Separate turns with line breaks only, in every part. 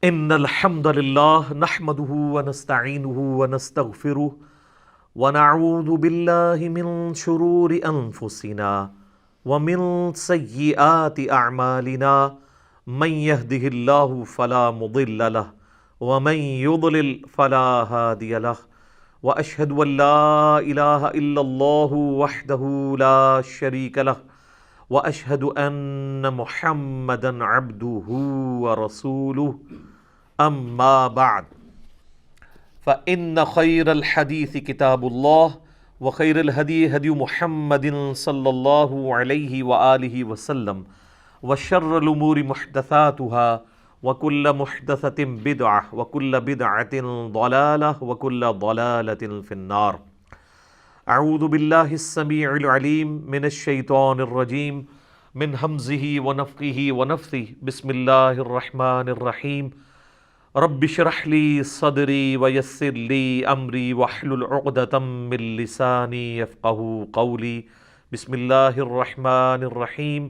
ان الحمد للہ نحمده ونستعینه ونستغفره ونعوذ باللہ من شرور انفسنا ومن سیئات اعمالنا من يهده اللہ فلا مضل له ومن يضلل فلا هادی له واشهد ان لا الہ الا اللہ وحدہ لا شریک له واشهد ان محمدا عبده ورسوله اما بعد فان خیر الحدیث کتاب اللہ وخیر الہدی ہدی محمد صلی اللہ علیہ وآلہ وسلم وشر الامور محدثاتها وکل محدثۃ بدعہ وکل بدعۃ ضلالہ وکل ضلالۃ فی النار۔ اعوذ باللہ السمیع العلیم من الشیطان الرجیم من ہمزہ ونفخہ ونفثہ بسم اللہ الرحمن الرحیم۔ رب اشرح لی صدری ویسر لی امری واحلل عقدۃ من لسانی یفقہوا قولی۔ بسم اللہ الرحمن الرحیم۔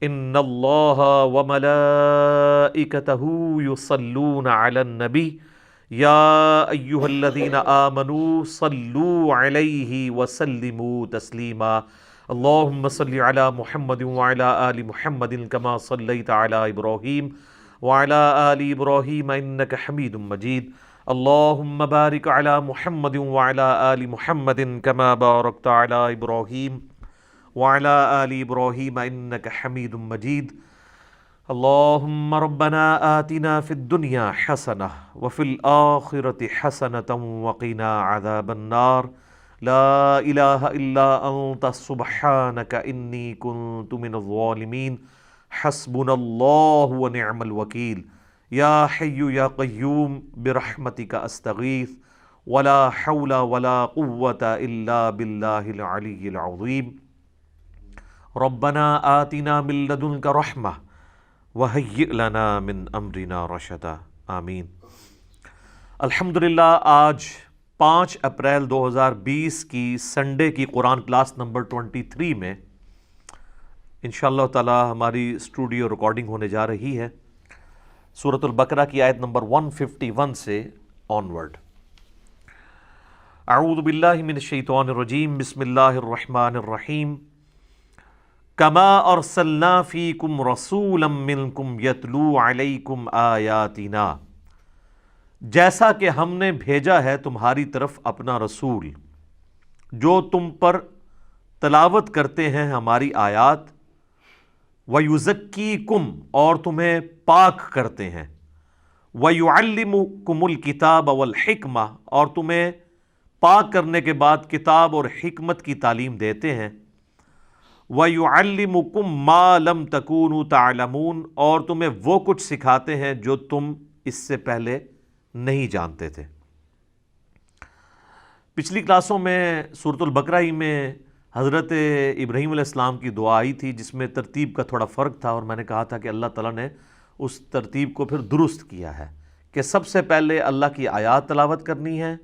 ان اللہ وملائکتہ یصلون علی النبی یا ایہا الذین آمنوا صلوا علیہ وسلموا تسلیما۔ اللہم صل علی محمد وعلی آل محمد کما صلیت علی ابراہیم وعلى آل ابراہیم انک حمید مجید۔ اللہم بارک علی محمد وعلى آل محمد کما بارکت علی ابراہیم وعلى آل ابراہیم انک حمید مجید۔ اللہم ربنا آتنا فی الدنیا حسنہ وفی الآخرۃ حسنۃ وقنا عذاب النار۔ لا الہ الا انت سبحانک انی کنت من الظالمین۔ حسبنا اللہ ونعم الوکیل۔ یا حی یا قیوم برحمتک استغیث ولا حول ولا قوة الا باللہ العلی العظیم۔ ربنا آتنا من لدنک رحمہ وہیئ لنا من امرنا رشدا۔ آمین۔ الحمدللہ آج 5 اپریل 2020 کی سنڈے کی قرآن کلاس نمبر 23 میں انشاءاللہ تعالی ہماری اسٹوڈیو ریکارڈنگ ہونے جا رہی ہے سورۃ البقرہ کی آیت نمبر 151 سے آنورڈ۔ اعوذ باللہ من الشیطان الرجیم بسم اللہ الرحمن الرحیم۔ کما ارسلنا فیکم رسولا منکم یتلو علیکم آیاتنا، جیسا کہ ہم نے بھیجا ہے تمہاری طرف اپنا رسول جو تم پر تلاوت کرتے ہیں ہماری آیات، وَيُزَكِّيكُمْ اور تمہیں پاک کرتے ہیں، وَيُعَلِّمُكُمُ الْكِتَابَ وَالْحِكْمَةَ اور تمہیں پاک کرنے کے بعد کتاب اور حکمت کی تعلیم دیتے ہیں، وَيُعَلِّمُكُمْ مَا لَمْ تَكُونُوا تَعْلَمُونَ اور تمہیں وہ کچھ سکھاتے ہیں جو تم اس سے پہلے نہیں جانتے تھے۔ پچھلی کلاسوں میں سورۃ البقرہ ہی میں حضرت ابراہیم علیہ السلام کی دعا آئی تھی جس میں ترتیب کا تھوڑا فرق تھا، اور میں نے کہا تھا کہ اللہ تعالیٰ نے اس ترتیب کو پھر درست کیا ہے کہ سب سے پہلے اللہ کی آیات تلاوت کرنی ہے،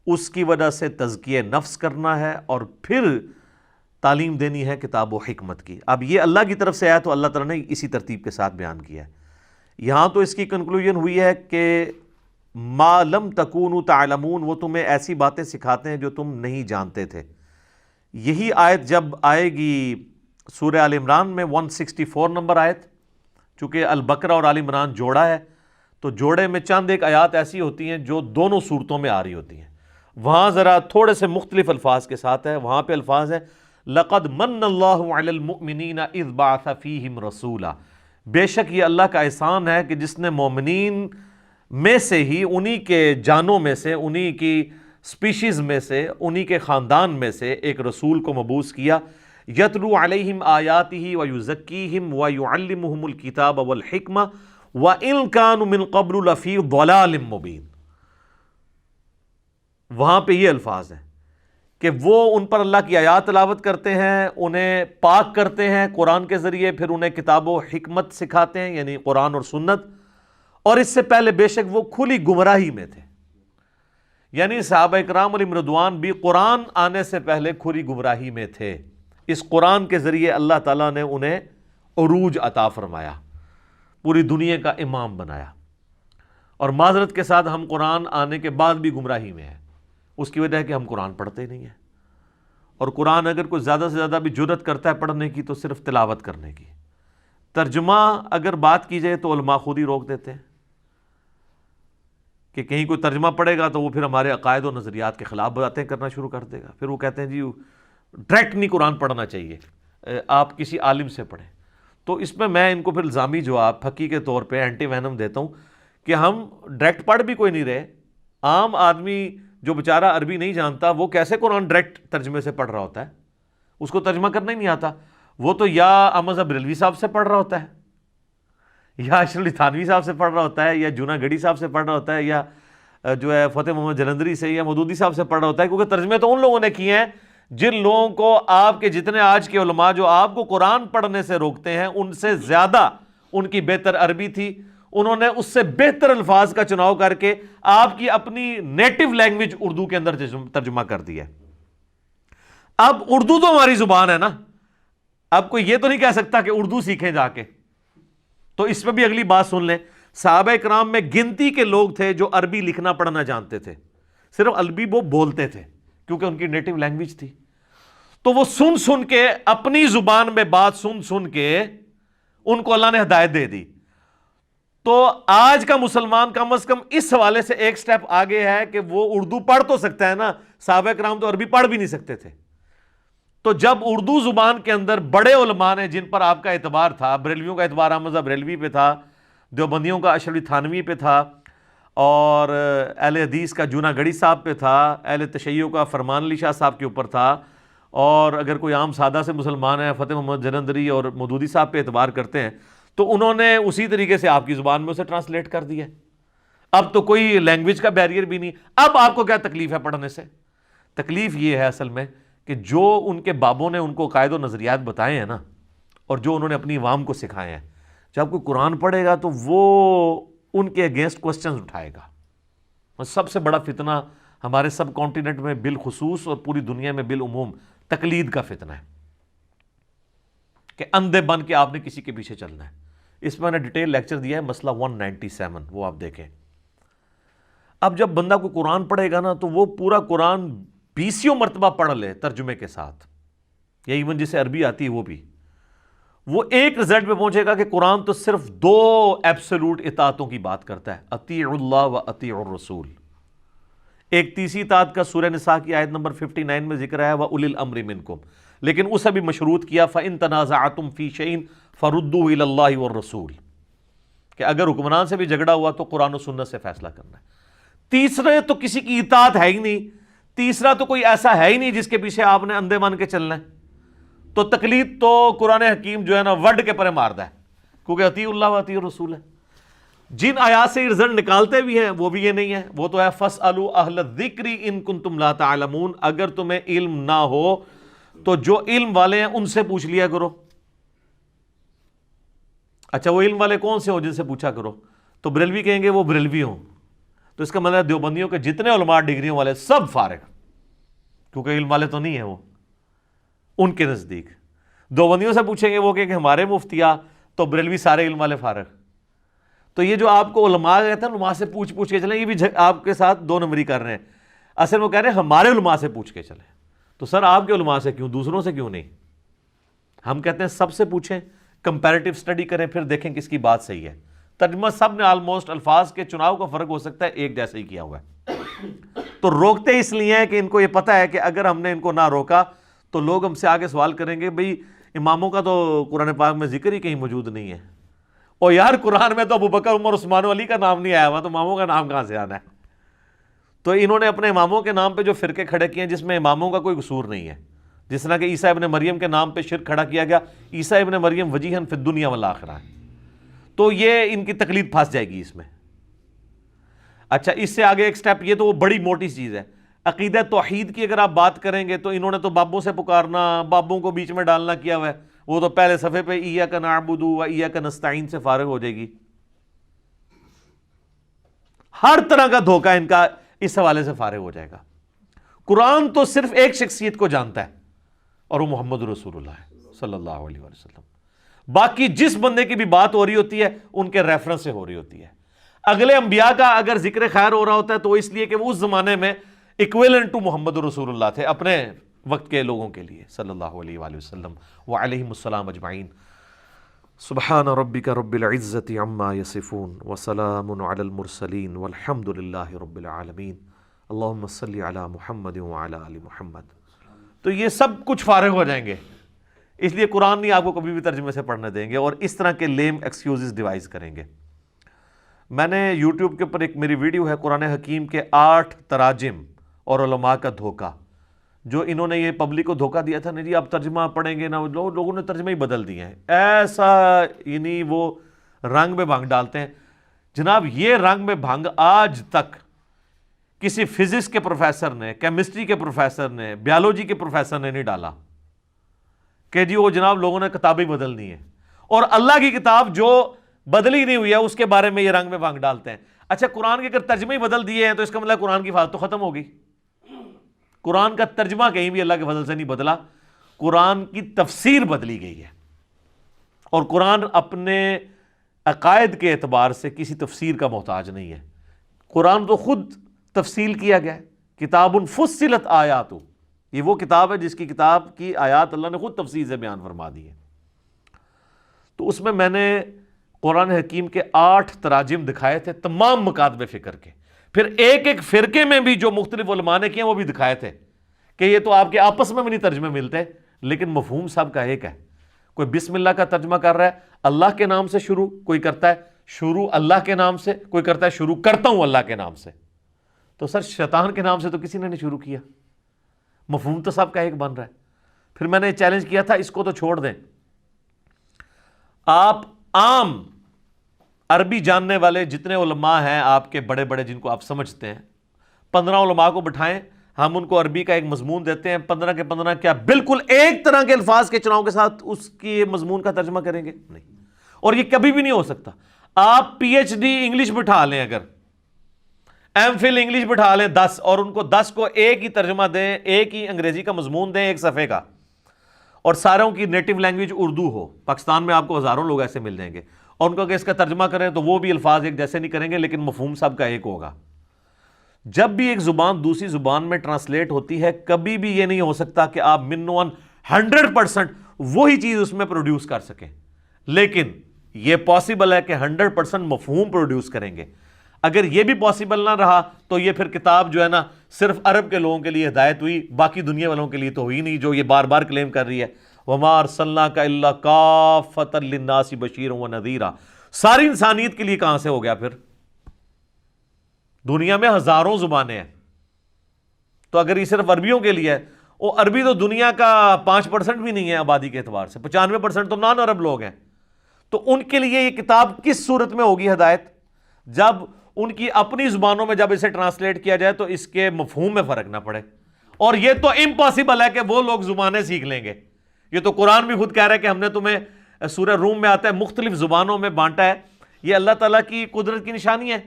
اس کی وجہ سے تزکیہ نفس کرنا ہے، اور پھر تعلیم دینی ہے کتاب و حکمت کی۔ اب یہ اللہ کی طرف سے آیا تو اللہ تعالیٰ نے اسی ترتیب کے ساتھ بیان کیا ہے۔ یہاں تو اس کی کنکلوژن ہوئی ہے کہ ما لم تکونوا تعلمون، وہ تمہیں ایسی باتیں سکھاتے ہیں جو تم نہیں جانتے تھے۔ یہی آیت جب آئے گی سورہ آل عمران میں 164 نمبر آیت، چونکہ البقرہ اور آل عمران جوڑا ہے تو جوڑے میں چند ایک آیات ایسی ہوتی ہیں جو دونوں صورتوں میں آ رہی ہوتی ہیں، وہاں ذرا تھوڑے سے مختلف الفاظ کے ساتھ ہے۔ وہاں پہ الفاظ ہیں لَقَدْ مَنَّ اللَّهُ عَلَى الْمُؤْمِنِينَ إِذْ بَعَثَ فِيهِمْ رَسُولًا، بے شک یہ اللہ کا احسان ہے کہ جس نے مومنین میں سے ہی، انہی کے جانوں میں سے، انہی کی سپیشیز میں سے، انہی کے خاندان میں سے ایک رسول کو مبعوث کیا، یتلو علیہم آیاتہ ویزکیہم ویعلمہم الکتاب والحکمہ وَإِن كَانُوا مِن قَبْلُ لَفِي ضَلَالٍ مُبِينٍ۔ وہاں پہ یہ الفاظ ہیں کہ وہ ان پر اللہ کی آیات تلاوت کرتے ہیں، انہیں پاک کرتے ہیں قرآن کے ذریعے، پھر انہیں کتاب و حکمت سکھاتے ہیں یعنی قرآن اور سنت، اور اس سے پہلے بے شک وہ کھلی گمراہی میں تھے۔ یعنی صحابہ اکرام علیہم رضوان بھی قرآن آنے سے پہلے کھلی گمراہی میں تھے، اس قرآن کے ذریعے اللہ تعالیٰ نے انہیں عروج عطا فرمایا، پوری دنیا کا امام بنایا۔ اور معذرت کے ساتھ ہم قرآن آنے کے بعد بھی گمراہی میں ہیں. اس کی وجہ ہے کہ ہم قرآن پڑھتے نہیں ہیں. اور قرآن اگر کوئی زیادہ سے زیادہ بھی جرأت کرتا ہے پڑھنے کی تو صرف تلاوت کرنے کی. ترجمہ اگر بات کی جائے تو علماء خود ہی روک دیتے ہیں کہ کہیں کوئی ترجمہ پڑھے گا تو وہ پھر ہمارے عقائد و نظریات کے خلاف باتیں کرنا شروع کر دے گا. پھر وہ کہتے ہیں جی ڈائریکٹ نہیں قرآن پڑھنا چاہیے، آپ کسی عالم سے پڑھیں. تو اس میں ان کو پھر الزامی جواب پھکی کے طور پہ اینٹی وینم دیتا ہوں کہ ہم ڈائریکٹ پڑھ بھی کوئی نہیں رہے. عام آدمی جو بیچارہ عربی نہیں جانتا وہ کیسے قرآن ڈائریکٹ ترجمے سے پڑھ رہا ہوتا ہے؟ اس کو ترجمہ کرنا ہی نہیں آتا. وہ تو یا احمد بریلوی صاحب سے پڑھ رہا ہوتا ہے، یا اشرف علی تھانوی صاحب سے پڑھ رہا ہوتا ہے، یا جونا گڑھی صاحب سے پڑھ رہا ہوتا ہے، یا جو ہے فتح محمد جلندری سے یا مودودی صاحب سے پڑھ رہا ہوتا ہے. کیونکہ ترجمے تو ان لوگوں نے کیے ہیں جن لوگوں کو آپ کے جتنے آج کے علماء جو آپ کو قرآن پڑھنے سے روکتے ہیں ان سے زیادہ ان کی بہتر عربی تھی. انہوں نے اس سے بہتر الفاظ کا چناؤ کر کے آپ کی اپنی نیٹو لینگویج اردو کے اندر ترجمہ کر دیا. اب اردو تو ہماری زبان ہے نا، اب کوئی یہ تو نہیں کہہ سکتا کہ اردو سیکھیں جا کے. تو اس پہ بھی اگلی بات سن لیں. صحابہ کرام میں گنتی کے لوگ تھے جو عربی لکھنا پڑھنا جانتے تھے، صرف عربی وہ بولتے تھے کیونکہ ان کی نیٹو لینگویج تھی. تو وہ سن سن کے اپنی زبان میں بات سن سن کے ان کو اللہ نے ہدایت دے دی. تو آج کا مسلمان کم از کم اس حوالے سے ایک سٹیپ آگے ہے کہ وہ اردو پڑھ تو سکتا ہے نا. صحابہ کرام تو عربی پڑھ بھی نہیں سکتے تھے. تو جب اردو زبان کے اندر بڑے علماء نے جن پر آپ کا اعتبار تھا، بریلویوں کا اعتبار احمد بریلوی پہ تھا، دیوبندیوں کا اشرف علی تھانوی پہ تھا، اور اہل حدیث کا جونا گڑھی صاحب پہ تھا، اہل تشیع کا فرمان علی شاہ صاحب کے اوپر تھا، اور اگر کوئی عام سادہ سے مسلمان ہے فتح محمد جلندری اور مودودی صاحب پہ اعتبار کرتے ہیں، تو انہوں نے اسی طریقے سے آپ کی زبان میں اسے ٹرانسلیٹ کر دیا. اب تو کوئی لینگویج کا بیریئر بھی نہیں. اب آپ کو کیا تکلیف ہے پڑھنے سے؟ تکلیف یہ ہے اصل میں کہ جو ان کے بابوں نے ان کو قائد و نظریات بتائے ہیں نا، اور جو انہوں نے اپنی عوام کو سکھائے ہیں، جب کوئی قرآن پڑھے گا تو وہ ان کے اگینسٹ کوسچنز اٹھائے گا. اور سب سے بڑا فتنہ ہمارے سب کانٹیننٹ میں بالخصوص اور پوری دنیا میں بالعموم تقلید کا فتنہ ہے کہ اندھے بن کے آپ نے کسی کے پیچھے چلنا ہے. اس میں نے ڈیٹیل لیکچر دیا ہے، مسئلہ 197، وہ آپ دیکھیں. اب جب بندہ کو قرآن پڑھے گا نا تو وہ پورا قرآن 20 مرتبہ پڑھ لے ترجمے کے ساتھ، یا ایون جسے عربی آتی ہے وہ بھی، وہ ایک رزلٹ پہ پہنچے گا کہ قرآن تو صرف 2 ایبسولوٹ اطاعتوں کی بات کرتا ہے، اطیعوا اللہ و اطیعوا الرسول. ایک تیسری اطاعت کا سورہ نساء کی آیت نمبر 59 میں ذکر ہے وَأُولِي الْأَمْرِ مِنْكُمْ، لیکن اسے بھی مشروط کیا فَإِن تَنَازَعْتُمْ فِي شَيْءٍ فَرُدُّوهُ إِلَى اللَّهِ وَالرَّسُولِ، کہ اگر حکمران سے بھی جھگڑا ہوا تو قرآن و سنت سے فیصلہ کرنا ہے. تیسرے تو کسی کی اطاعت ہے ہی نہیں، تیسرا تو کوئی ایسا ہے ہی نہیں جس کے پیچھے آپ نے اندھے مان کے چلنا ہے. تو تقلید تو قرآن حکیم جو ہے نا ورڈ کے پرے ماردا ہے، کیونکہ اطیع اللہ و اطیع الرسول ہے. جن آیات سے رزلٹ نکالتے بھی ہیں وہ بھی یہ نہیں ہے، وہ تو ہے فَاسْأَلُوا أَهْلَ الذِّكْرِ إِن كُنتُمْ لَا تَعْلَمُونَ، اگر تمہیں علم نہ ہو تو جو علم والے ہیں ان سے پوچھ لیا کرو. اچھا وہ علم والے کون سے ہو جن سے پوچھا کرو؟ تو بریلوی کہیں گے وہ بریلوی ہوں، تو اس کا مطلب دیوبندیوں کے جتنے علماء ڈگریوں والے سب فارغ، کیونکہ علم والے تو نہیں ہیں وہ ان کے نزدیک. دیوبندیوں سے پوچھیں گے وہ کہ ہمارے مفتیا، تو بریلوی سارے علم والے فارغ. تو یہ جو آپ کو علماء کہتے ہیں علماء سے پوچھ کے چلیں، یہ بھی آپ کے ساتھ 2 نمبری کر رہے ہیں. اصل وہ کہہ رہے ہیں ہمارے علماء سے پوچھ کے چلیں. تو سر آپ کے علماء سے کیوں، دوسروں سے کیوں نہیں؟ ہم کہتے ہیں سب سے پوچھیں، کمپیریٹیو سٹڈی کریں، پھر دیکھیں کس کی بات صحیح ہے. ترجمہ سب نے آلموسٹ الفاظ کے چناؤ کا فرق ہو سکتا ہے، ایک جیسا ہی کیا ہوا ہے. تو روکتے اس لیے ہیں کہ ان کو یہ پتہ ہے کہ اگر ہم نے ان کو نہ روکا تو لوگ ہم سے آگے سوال کریں گے بھئی اماموں کا تو قرآن پاک میں ذکر ہی کہیں موجود نہیں ہے. اور یار قرآن میں تو ابوبکر عمر عثمان و علی کا نام نہیں آیا ہوا، تو اماموں کا نام کہاں سے آنا ہے؟ تو انہوں نے اپنے اماموں کے نام پہ جو فرقے کھڑے کیے ہیں جس میں اماموں کا کوئی قصور نہیں ہے، جس طرح کہ عیسیٰ ابن مریم کے نام پہ شرک کھڑا کیا گیا، عیسیٰ ابن مریم وجیہن فی الدنیا والآخرہ، تو یہ ان کی تقلید پھنس جائے گی اس میں. اچھا اس سے آگے ایک سٹیپ، یہ تو وہ بڑی موٹی چیز ہے. عقیدہ توحید کی اگر آپ بات کریں گے تو انہوں نے تو بابوں سے پکارنا، بابوں کو بیچ میں ڈالنا کیا ہوا ہے. وہ تو پہلے صفحے پہ ایاک نعبد و ایاک نستعین سے فارغ ہو جائے گی. ہر طرح کا دھوکہ ان کا اس حوالے سے فارغ ہو جائے گا. قرآن تو صرف ایک شخصیت کو جانتا ہے اور وہ محمد رسول اللہ ہے صلی اللہ علیہ وسلم. باقی جس بندے کی بھی بات ہو رہی ہوتی ہے ان کے ریفرنس سے ہو رہی ہوتی ہے. اگلے انبیاء کا اگر ذکر خیر ہو رہا ہوتا ہے تو اس لیے کہ وہ اس زمانے میں ایکویلنٹ ٹو محمد رسول اللہ تھے اپنے وقت کے لوگوں کے لیے صلی اللہ علیہ وآلہ وسلم وعلیہم السلام اجمعین. سبحان ربک رب العزت عما یصفون وسلام علی المرسلین والحمد للہ رب العالمین. اللہم صلی علی محمد وعلی آل محمد. تو یہ سب کچھ فارغ ہو جائیں گے، اس لیے قرآن نہیں آپ کو کبھی بھی ترجمے سے پڑھنے دیں گے اور اس طرح کے لیم ایکسکیوزز ڈیوائز کریں گے. میں نے یوٹیوب کے اوپر ایک میری ویڈیو ہے قرآن حکیم کے 8 تراجم اور علماء کا دھوکہ، جو انہوں نے یہ پبلک کو دھوکہ دیا تھا نا جی آپ ترجمہ پڑھیں گے نا، لوگوں نے ترجمہ ہی بدل دیے ہیں ایسا، یعنی وہ رنگ میں بھنگ ڈالتے ہیں. جناب یہ رنگ میں بھنگ آج تک کسی فزکس کے پروفیسر نے، کیمسٹری کے پروفیسر نے، بیالوجی کے پروفیسر نے نہیں ڈالا کہ جی وہ جناب لوگوں نے کتابیں بدل دی ہیں، اور اللہ کی کتاب جو بدلی نہیں ہوئی ہے اس کے بارے میں یہ رنگ میں بھنگ ڈالتے ہیں. اچھا قرآن کے اگر ترجمے ہی بدل دیے ہیں تو اس کا مطلب قرآن کی حفاظت تو ختم ہوگی. قرآن کا ترجمہ کہیں بھی اللہ کے فضل سے نہیں بدلا، قرآن کی تفسیر بدلی گئی ہے، اور قرآن اپنے عقائد کے اعتبار سے کسی تفسیر کا محتاج نہیں ہے. قرآن تو خود تفصیل کیا گیا ہے، کتاب فصلت آیات، یہ وہ کتاب ہے جس کی کتاب کی آیات اللہ نے خود تفصیل سے بیان فرما دی ہے. تو اس میں نے قرآن حکیم کے 8 تراجم دکھائے تھے تمام مکاتب فکر کے، پھر ایک ایک فرقے میں بھی جو مختلف علماء نے کیے وہ بھی دکھائے تھے کہ یہ تو آپ کے آپس میں بھی نہیں ترجمے ملتے، لیکن مفہوم سب کا ایک ہے. کوئی بسم اللہ کا ترجمہ کر رہا ہے اللہ کے نام سے شروع، کوئی کرتا ہے شروع اللہ کے نام سے، کوئی کرتا ہے شروع کرتا ہوں اللہ کے نام سے. تو سر شیطان کے نام سے تو کسی نے نہیں شروع کیا، مفہوم تو سب کا ایک بن رہا ہے. پھر میں نے چیلنج کیا تھا اس کو تو چھوڑ دیں، آپ عام عربی جاننے والے جتنے علماء ہیں آپ کے بڑے بڑے جن کو آپ سمجھتے ہیں، 15 علماء کو بٹھائیں، ہم ان کو عربی کا ایک مضمون دیتے ہیں، 15 کے 15 کیا بالکل ایک طرح کے الفاظ کے چناؤ کے ساتھ اس کی مضمون کا ترجمہ کریں گے؟ نہیں. اور یہ کبھی بھی نہیں ہو سکتا. آپ پی ایچ ڈی انگلش بٹھا لیں، اگر ایم فل انگلش بٹھا لیں 10 اور ان کو 10 کو ایک ہی ترجمہ دیں، ایک ہی انگریزی کا مضمون دیں ایک صفحے کا، اور ساروں کی نیٹو لینگویج اردو ہو، پاکستان میں آپ کو ہزاروں لوگ ایسے مل جائیں گے، اور ان کو کہ اس کا ترجمہ کریں تو وہ بھی الفاظ ایک جیسے نہیں کریں گے، لیکن مفہوم سب کا ایک ہوگا. جب بھی ایک زبان دوسری زبان میں ٹرانسلیٹ ہوتی ہے کبھی بھی یہ نہیں ہو سکتا کہ آپ منوان 100% وہی چیز اس میں پروڈیوس کر سکیں، لیکن یہ پاسبل ہے کہ 100% مفہوم پروڈیوس کریں گے. اگر یہ بھی پاسبل نہ رہا تو یہ پھر کتاب جو ہے نا صرف عرب کے لوگوں کے لیے ہدایت ہوئی، باقی دنیا والوں کے لیے تو ہوئی نہیں، جو یہ بار بار کلیم کر رہی ہے وَمَا أَرْسَلْنَاكَ إِلَّا كَافَّةً لِلنَّاسِ بَشِيرًا وَنَذِيرًا. ساری انسانیت کے لیے کہاں سے ہو گیا پھر؟ دنیا میں ہزاروں زبانیں ہیں، تو اگر یہ صرف عربیوں کے لیے ہے، وہ عربی تو دنیا کا 5% بھی نہیں ہے آبادی کے اعتبار سے، 95% تو نان عرب لوگ ہیں. تو ان کے لیے یہ کتاب کس صورت میں ہوگی ہدایت؟ جب ان کی اپنی زبانوں میں جب اسے ٹرانسلیٹ کیا جائے تو اس کے مفہوم میں فرق نہ پڑے. اور یہ تو امپاسبل ہے کہ وہ لوگ زبانیں سیکھ لیں گے. یہ تو قرآن بھی خود کہہ رہا ہے کہ ہم نے تمہیں سورہ روم میں آتا ہے مختلف زبانوں میں بانٹا ہے، یہ اللہ تعالیٰ کی قدرت کی نشانی ہے.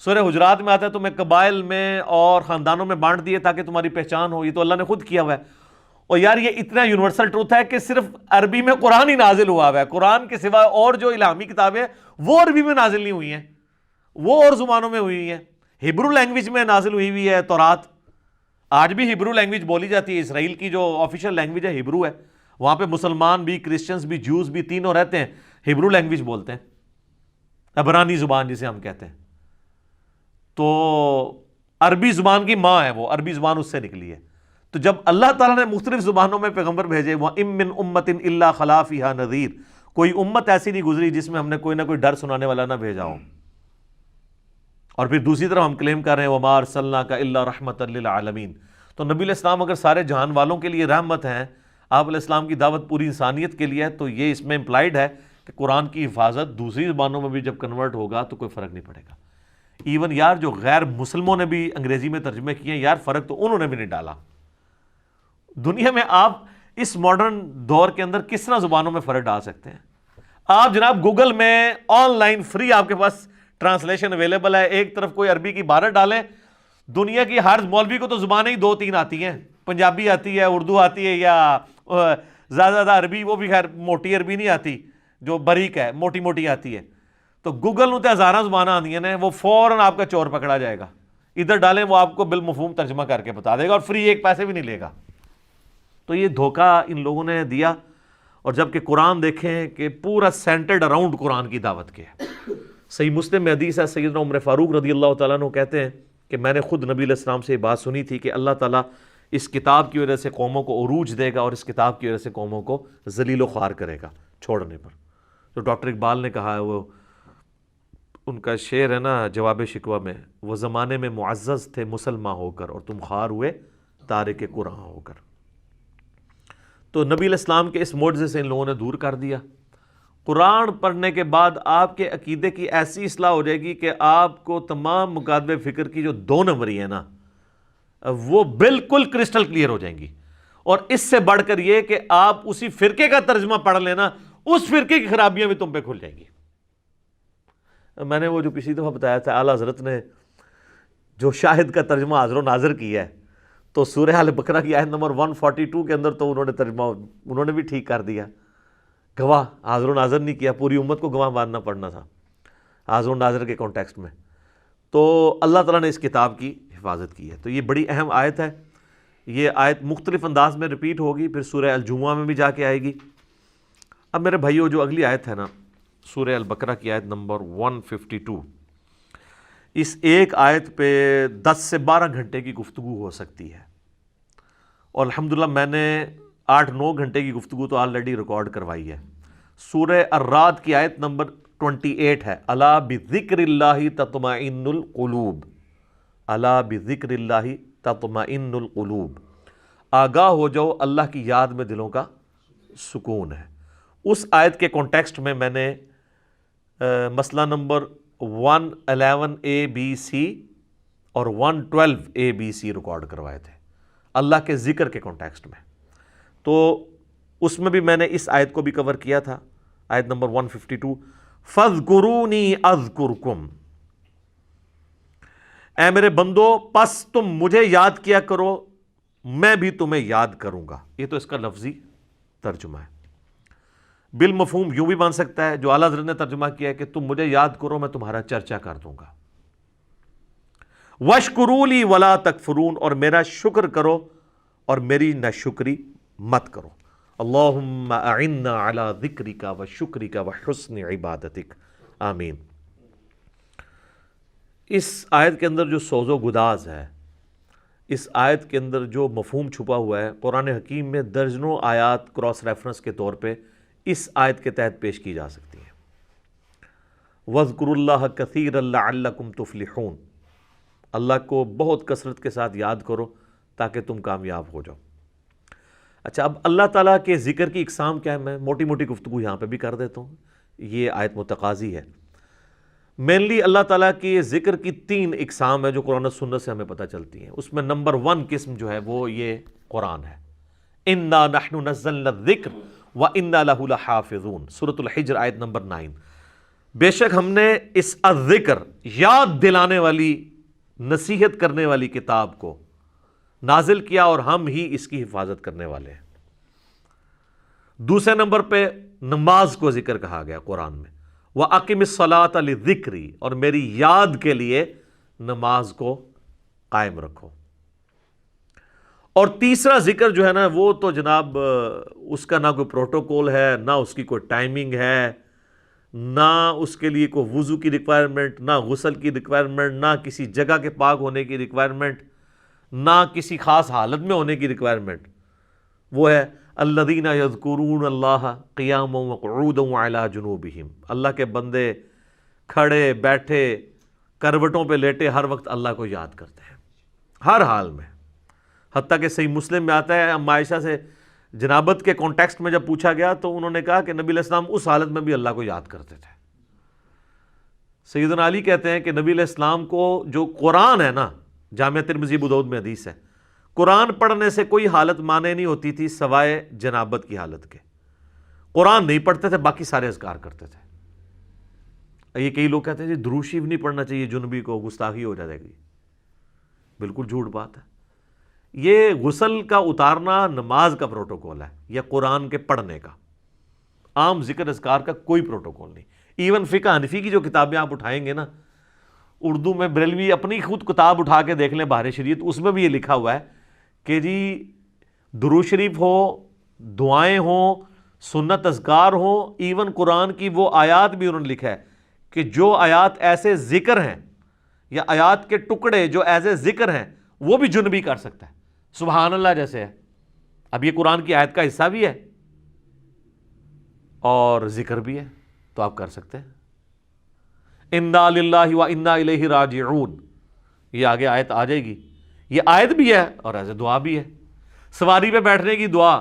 سورہ حجرات میں آتا ہے تمہیں قبائل میں اور خاندانوں میں بانٹ دیے تاکہ تمہاری پہچان ہو، یہ تو اللہ نے خود کیا ہوا ہے. اور یار یہ اتنا یونیورسل ٹروتھ ہے کہ صرف عربی میں قرآن ہی نازل ہوا ہے، قرآن کے سوا اور جو الہامی کتابیں وہ عربی میں نازل نہیں ہوئی ہیں، وہ اور زبانوں میں ہوئی ہیں. ہیبرو لینگویج میں نازل ہوئی ہے تورات، آج بھی ہیبرو لینگویج بولی جاتی ہے. اسرائیل کی جو آفیشیل لینگویج ہے ہیبرو ہے، وہاں پہ مسلمان بھی، کرسچنز بھی، جوز بھی تینوں رہتے ہیں، ہیبرو لینگویج بولتے ہیں، عبرانی زبان جسے ہم کہتے ہیں. تو عربی زبان کی ماں ہے وہ، عربی زبان اس سے نکلی ہے. تو جب اللہ تعالیٰ نے مختلف زبانوں میں پیغمبر بھیجے، وَإِن مِّن أُمَّةٍ إِلَّا خَلَا فِيهَا نَذِيرٌ، کوئی امت ایسی نہیں گزری جس میں ہم نے کوئی نہ کوئی ڈر سنانے والا نہ بھیجا ہو. اور پھر دوسری طرف ہم کلیم کر رہے ہیں وَمَا أَرْسَلْنَاكَ إِلَّا رَحْمَةً لِّلْعَالَمِينَ. تو نبی علیہ السلام اگر سارے جہان والوں کے لیے رحمت ہیں، آپ علیہ السلام کی دعوت پوری انسانیت کے لیے ہے، تو یہ اس میں امپلائڈ ہے کہ قرآن کی حفاظت دوسری زبانوں میں بھی جب کنورٹ ہوگا تو کوئی فرق نہیں پڑے گا. ایون یار جو غیر مسلموں نے بھی انگریزی میں ترجمے کیے ہیں، یار فرق تو انہوں نے بھی نہیں ڈالا. دنیا میں آپ اس ماڈرن دور کے اندر کس طرح زبانوں میں فرق ڈال سکتے ہیں؟ آپ جناب گوگل میں آن لائن فری آپ کے پاس ٹرانسلیشن اویلیبل ہے، ایک طرف کوئی عربی کی عبارت ڈالیں، دنیا کی ہر مولوی کو تو زبانیں ہی 2-3 آتی ہیں، پنجابی آتی ہے، اردو آتی ہے، یا زیادہ عربی، وہ بھی خیر موٹی عربی نہیں آتی جو باریک ہے، موٹی موٹی آتی ہے. تو گوگل اتنے ہزارہ زبانیں آندیاں نے، وہ فوراً آپ کا چور پکڑا جائے گا، ادھر ڈالیں وہ آپ کو بالمفہوم ترجمہ کر کے بتا دے گا، اور فری ایک پیسے بھی نہیں لے گا۔ تو یہ دھوکہ ان لوگوں نے دیا، اور جبکہ قرآن دیکھیں کہ پورا سینٹرڈ اراؤنڈ قرآن کی دعوت کے ہے۔ صحیح مسلم میں حدیث ہے، سیدنا عمر فاروق رضی اللہ تعالیٰ عنہ کہتے ہیں کہ میں نے خود نبی علیہ السلام سے یہ بات سنی تھی کہ اللہ تعالیٰ اس کتاب کی وجہ سے قوموں کو عروج دے گا، اور اس کتاب کی وجہ سے قوموں کو ذلیل و خوار کرے گا چھوڑنے پر۔ تو ڈاکٹر اقبال نے کہا ہے، وہ ان کا شعر ہے نا جواب شکوہ میں، وہ زمانے میں معزز تھے مسلمان ہو کر، اور تم خوار ہوئے تارک قرآن ہو کر۔ تو نبی علیہ السلام کے اس معجزے سے ان لوگوں نے دور کر دیا۔ قرآن پڑھنے کے بعد آپ کے عقیدے کی ایسی اصلاح ہو جائے گی کہ آپ کو تمام مکاتب فکر کی جو 2 نمبری ہیں نا، وہ بالکل کرسٹل کلیئر ہو جائیں گی۔ اور اس سے بڑھ کر یہ کہ آپ اسی فرقے کا ترجمہ پڑھ لینا، اس فرقے کی خرابیاں بھی تم پہ کھل جائیں گی۔ میں نے وہ جو پچھلی دفعہ بتایا تھا، اعلیٰ حضرت نے جو شاہد کا ترجمہ حاضر و ناظر کیا ہے، تو سورہ البقرہ کی آیت نمبر 142 کے اندر تو انہوں نے ترجمہ انہوں نے بھی ٹھیک کر دیا۔ گواہ حاضر و ناظر نہیں کیا، پوری امت کو گواہ ماننا پڑنا تھا حاضر و ناظر کے کانٹیکسٹ میں۔ تو اللہ تعالیٰ نے اس کتاب کی حفاظت کی ہے۔ تو یہ بڑی اہم آیت ہے، یہ آیت مختلف انداز میں ریپیٹ ہوگی، پھر سورہ الجمعہ میں بھی جا کے آئے گی۔ اب میرے بھائیو، جو اگلی آیت ہے نا، سورہ البقرہ کی آیت نمبر 152، اس ایک آیت پہ 10 سے 12 گھنٹے کی گفتگو ہو سکتی ہے، اور الحمدللہ میں نے 8-9 گھنٹے کی گفتگو تو آلریڈی ریکارڈ کروائی ہے۔ سورہ الرعد کی آیت نمبر 28 ہے، الا بذکر اللہ تطمئن القلوب، الا بذکر اللہ تطمئن القلوب، آگاہ ہو جاؤ، اللہ کی یاد میں دلوں کا سکون ہے۔ اس آیت کے کانٹیکسٹ میں میں نے مسئلہ نمبر 111 ABC اور 112 ABC ریکارڈ کروائے تھے اللہ کے ذکر کے کانٹیکسٹ میں۔ تو اس میں بھی میں نے اس آیت کو بھی کور کیا تھا، آیت نمبر 152، فَاذْكُرُونِي أَذْكُرْكُمْ، اے میرے بندو پس تم مجھے یاد کیا کرو، میں بھی تمہیں یاد کروں گا۔ یہ تو اس کا لفظی ترجمہ ہے۔ بالمفہوم یوں بھی بن سکتا ہے جو اعلیٰ حضرت نے ترجمہ کیا ہے کہ تم مجھے یاد کرو، میں تمہارا چرچا کر دوں گا۔ وَاشْكُرُوا لِي وَلَا تَكْفُرُونَ، اور میرا شکر کرو اور میری ناشکری مت کرو۔ اللہم اعنا علی ذکرک و شکرک و حسن عبادتک، آمین۔ اس آیت کے اندر جو سوز و گداز ہے، اس آیت کے اندر جو مفہوم چھپا ہوا ہے، قرآن حکیم میں درجنوں آیات کراس ریفرنس کے طور پہ اس آیت کے تحت پیش کی جا سکتی ہیں۔ وَاذْكُرُوا اللَّهَ كَثِيرًا لَعَلَّكُمْ تُفْلِحُونَ، اللہ کو بہت کثرت کے ساتھ یاد کرو تاکہ تم کامیاب ہو جاؤ۔ اچھا، اب اللہ تعالیٰ کے ذکر کی اقسام کیا ہے، میں موٹی موٹی گفتگو یہاں پہ بھی کر دیتا ہوں، یہ آیت متقاضی ہے۔ مینلی اللہ تعالیٰ کی ذکر کی 3 اقسام ہیں جو قرآن و سنت سے ہمیں پتہ چلتی ہیں۔ اس میں نمبر 1 قسم جو ہے وہ یہ قرآن ہے، اِنَّا نَحْنُ نَزَّلْنَا الذِّكْرَ وَإِنَّا لَهُ لَحَافِظُونَ، سورۃ الحجر آیت نمبر 9۔ بے شک ہم نے اس الذکر، یاد دلانے والی، نصیحت کرنے والی کتاب کو نازل کیا، اور ہم ہی اس کی حفاظت کرنے والے ہیں۔ دوسرے نمبر پہ نماز کو ذکر کہا گیا قرآن میں، وَأَقِمِ الصَّلَاةَ لِذِكْرِي، اور میری یاد کے لیے نماز کو قائم رکھو۔ اور تیسرا ذکر جو ہے نا، وہ تو جناب اس کا نہ کوئی پروٹوکول ہے، نہ اس کی کوئی ٹائمنگ ہے، نہ اس کے لیے کوئی وضو کی ریکوائرمنٹ، نہ غسل کی ریکوائرمنٹ، نہ کسی جگہ کے پاک ہونے کی ریکوائرمنٹ، نہ کسی خاص حالت میں ہونے کی ریکوائرمنٹ۔ وہ ہے الذین یذکرون اللہ قیاما وقعودا وعلی جنوبہم، اللہ کے بندے کھڑے بیٹھے کروٹوں پہ لیٹے ہر وقت اللہ کو یاد کرتے ہیں، ہر حال میں۔ حتیٰ کہ صحیح مسلم میں آتا ہے، ام عائشہ سے جنابت کے کانٹیکسٹ میں جب پوچھا گیا تو انہوں نے کہا کہ نبی علیہ السلام اس حالت میں بھی اللہ کو یاد کرتے تھے۔ سیدنا علی کہتے ہیں کہ نبی علیہ السلام کو جو قرآن ہے نا، جامعہ ترمذی ابو داؤد میں حدیث ہے، قرآن پڑھنے سے کوئی حالت مانے نہیں ہوتی تھی سوائے جنابت کی حالت کے۔ قرآن نہیں پڑھتے تھے، باقی سارے اذکار کرتے تھے۔ یہ کئی لوگ کہتے ہیں جی درود شریف نہیں پڑھنا چاہیے جنبی کو، گستاخی ہو جائے گی۔ بالکل جھوٹ بات ہے۔ یہ غسل کا اتارنا نماز کا پروٹوکول ہے یا قرآن کے پڑھنے کا، عام ذکر اذکار کا کوئی پروٹوکول نہیں۔ ایون فقہ حنفی کی جو کتابیں آپ اٹھائیں گے نا اردو میں، بریلوی اپنی خود کتاب اٹھا کے دیکھ لیں بحر شریعت، اس میں بھی یہ لکھا ہوا ہے کہ جی درود شریف ہو، دعائیں ہوں، سنت اذکار ہوں، ایون قرآن کی وہ آیات بھی انہوں نے لکھا ہے کہ جو آیات ایسے ذکر ہیں یا آیات کے ٹکڑے جو ایسے ذکر ہیں وہ بھی جنبی کر سکتا ہے، سبحان اللہ جیسے ہے. اب یہ قرآن کی آیت کا حصہ بھی ہے اور ذکر بھی ہے تو آپ کر سکتے ہیں. انا للہ و انا الیہ راجعون، یہ آگے آیت آ جائے گی، یہ آیت بھی ہے اور ایسے دعا بھی ہے. سواری پہ بیٹھنے کی دعا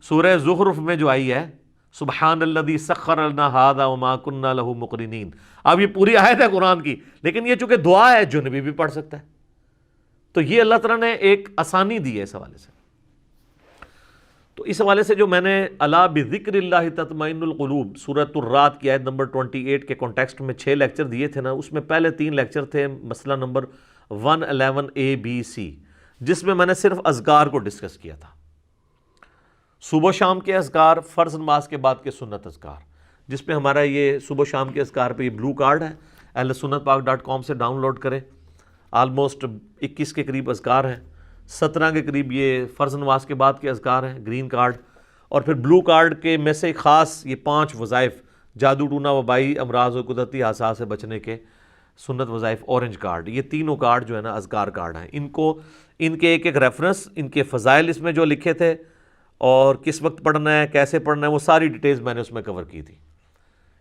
سورہ زخرف میں جو آئی ہے، سبحان الذی سخر لنا ھذا وما كنا له مقرنین. اب یہ پوری آیت ہے قرآن کی، لیکن یہ چونکہ دعا ہے جنبی بھی پڑھ سکتا ہے. تو یہ اللہ تعالیٰ نے ایک آسانی دی ہے اس حوالے سے. تو اس حوالے سے جو میں نے الا بذکر اللہ تطمئن القلوب سورۃ الرعد کی آیت نمبر 28 کے کانٹیکسٹ میں 6 لیکچر دیے تھے نا، اس میں پہلے 3 لیکچر تھے مسئلہ نمبر 111A-B-C، جس میں نے صرف اذکار کو ڈسکس کیا تھا. صبح و شام کے اذکار، فرض نماز کے بعد کے سنت اذکار، جس پہ ہمارا یہ صبح و شام کے اذکار پہ یہ بلو کارڈ ہے، ahlsunnatpak.com سے ڈاؤن لوڈ کریں. آلموسٹ 21 کے قریب اذکار ہیں، 17 کے قریب یہ فرض نماز کے بعد کے اذکار ہیں، گرین کارڈ. اور پھر بلو کارڈ کے میں سے خاص یہ 5 وظائف، جادو ٹونا وبائی امراض و قدرتی حادثات سے بچنے کے سنت وظائف، اورنج کارڈ. یہ تینوں کارڈ جو ہے نا اذکار کارڈ ہیں. ان کے ایک ریفرنس، ان کے فضائل اس میں جو لکھے تھے اور کس وقت پڑھنا ہے، کیسے پڑھنا ہے، وہ ساری ڈیٹیلز میں نے اس میں کور کی تھی.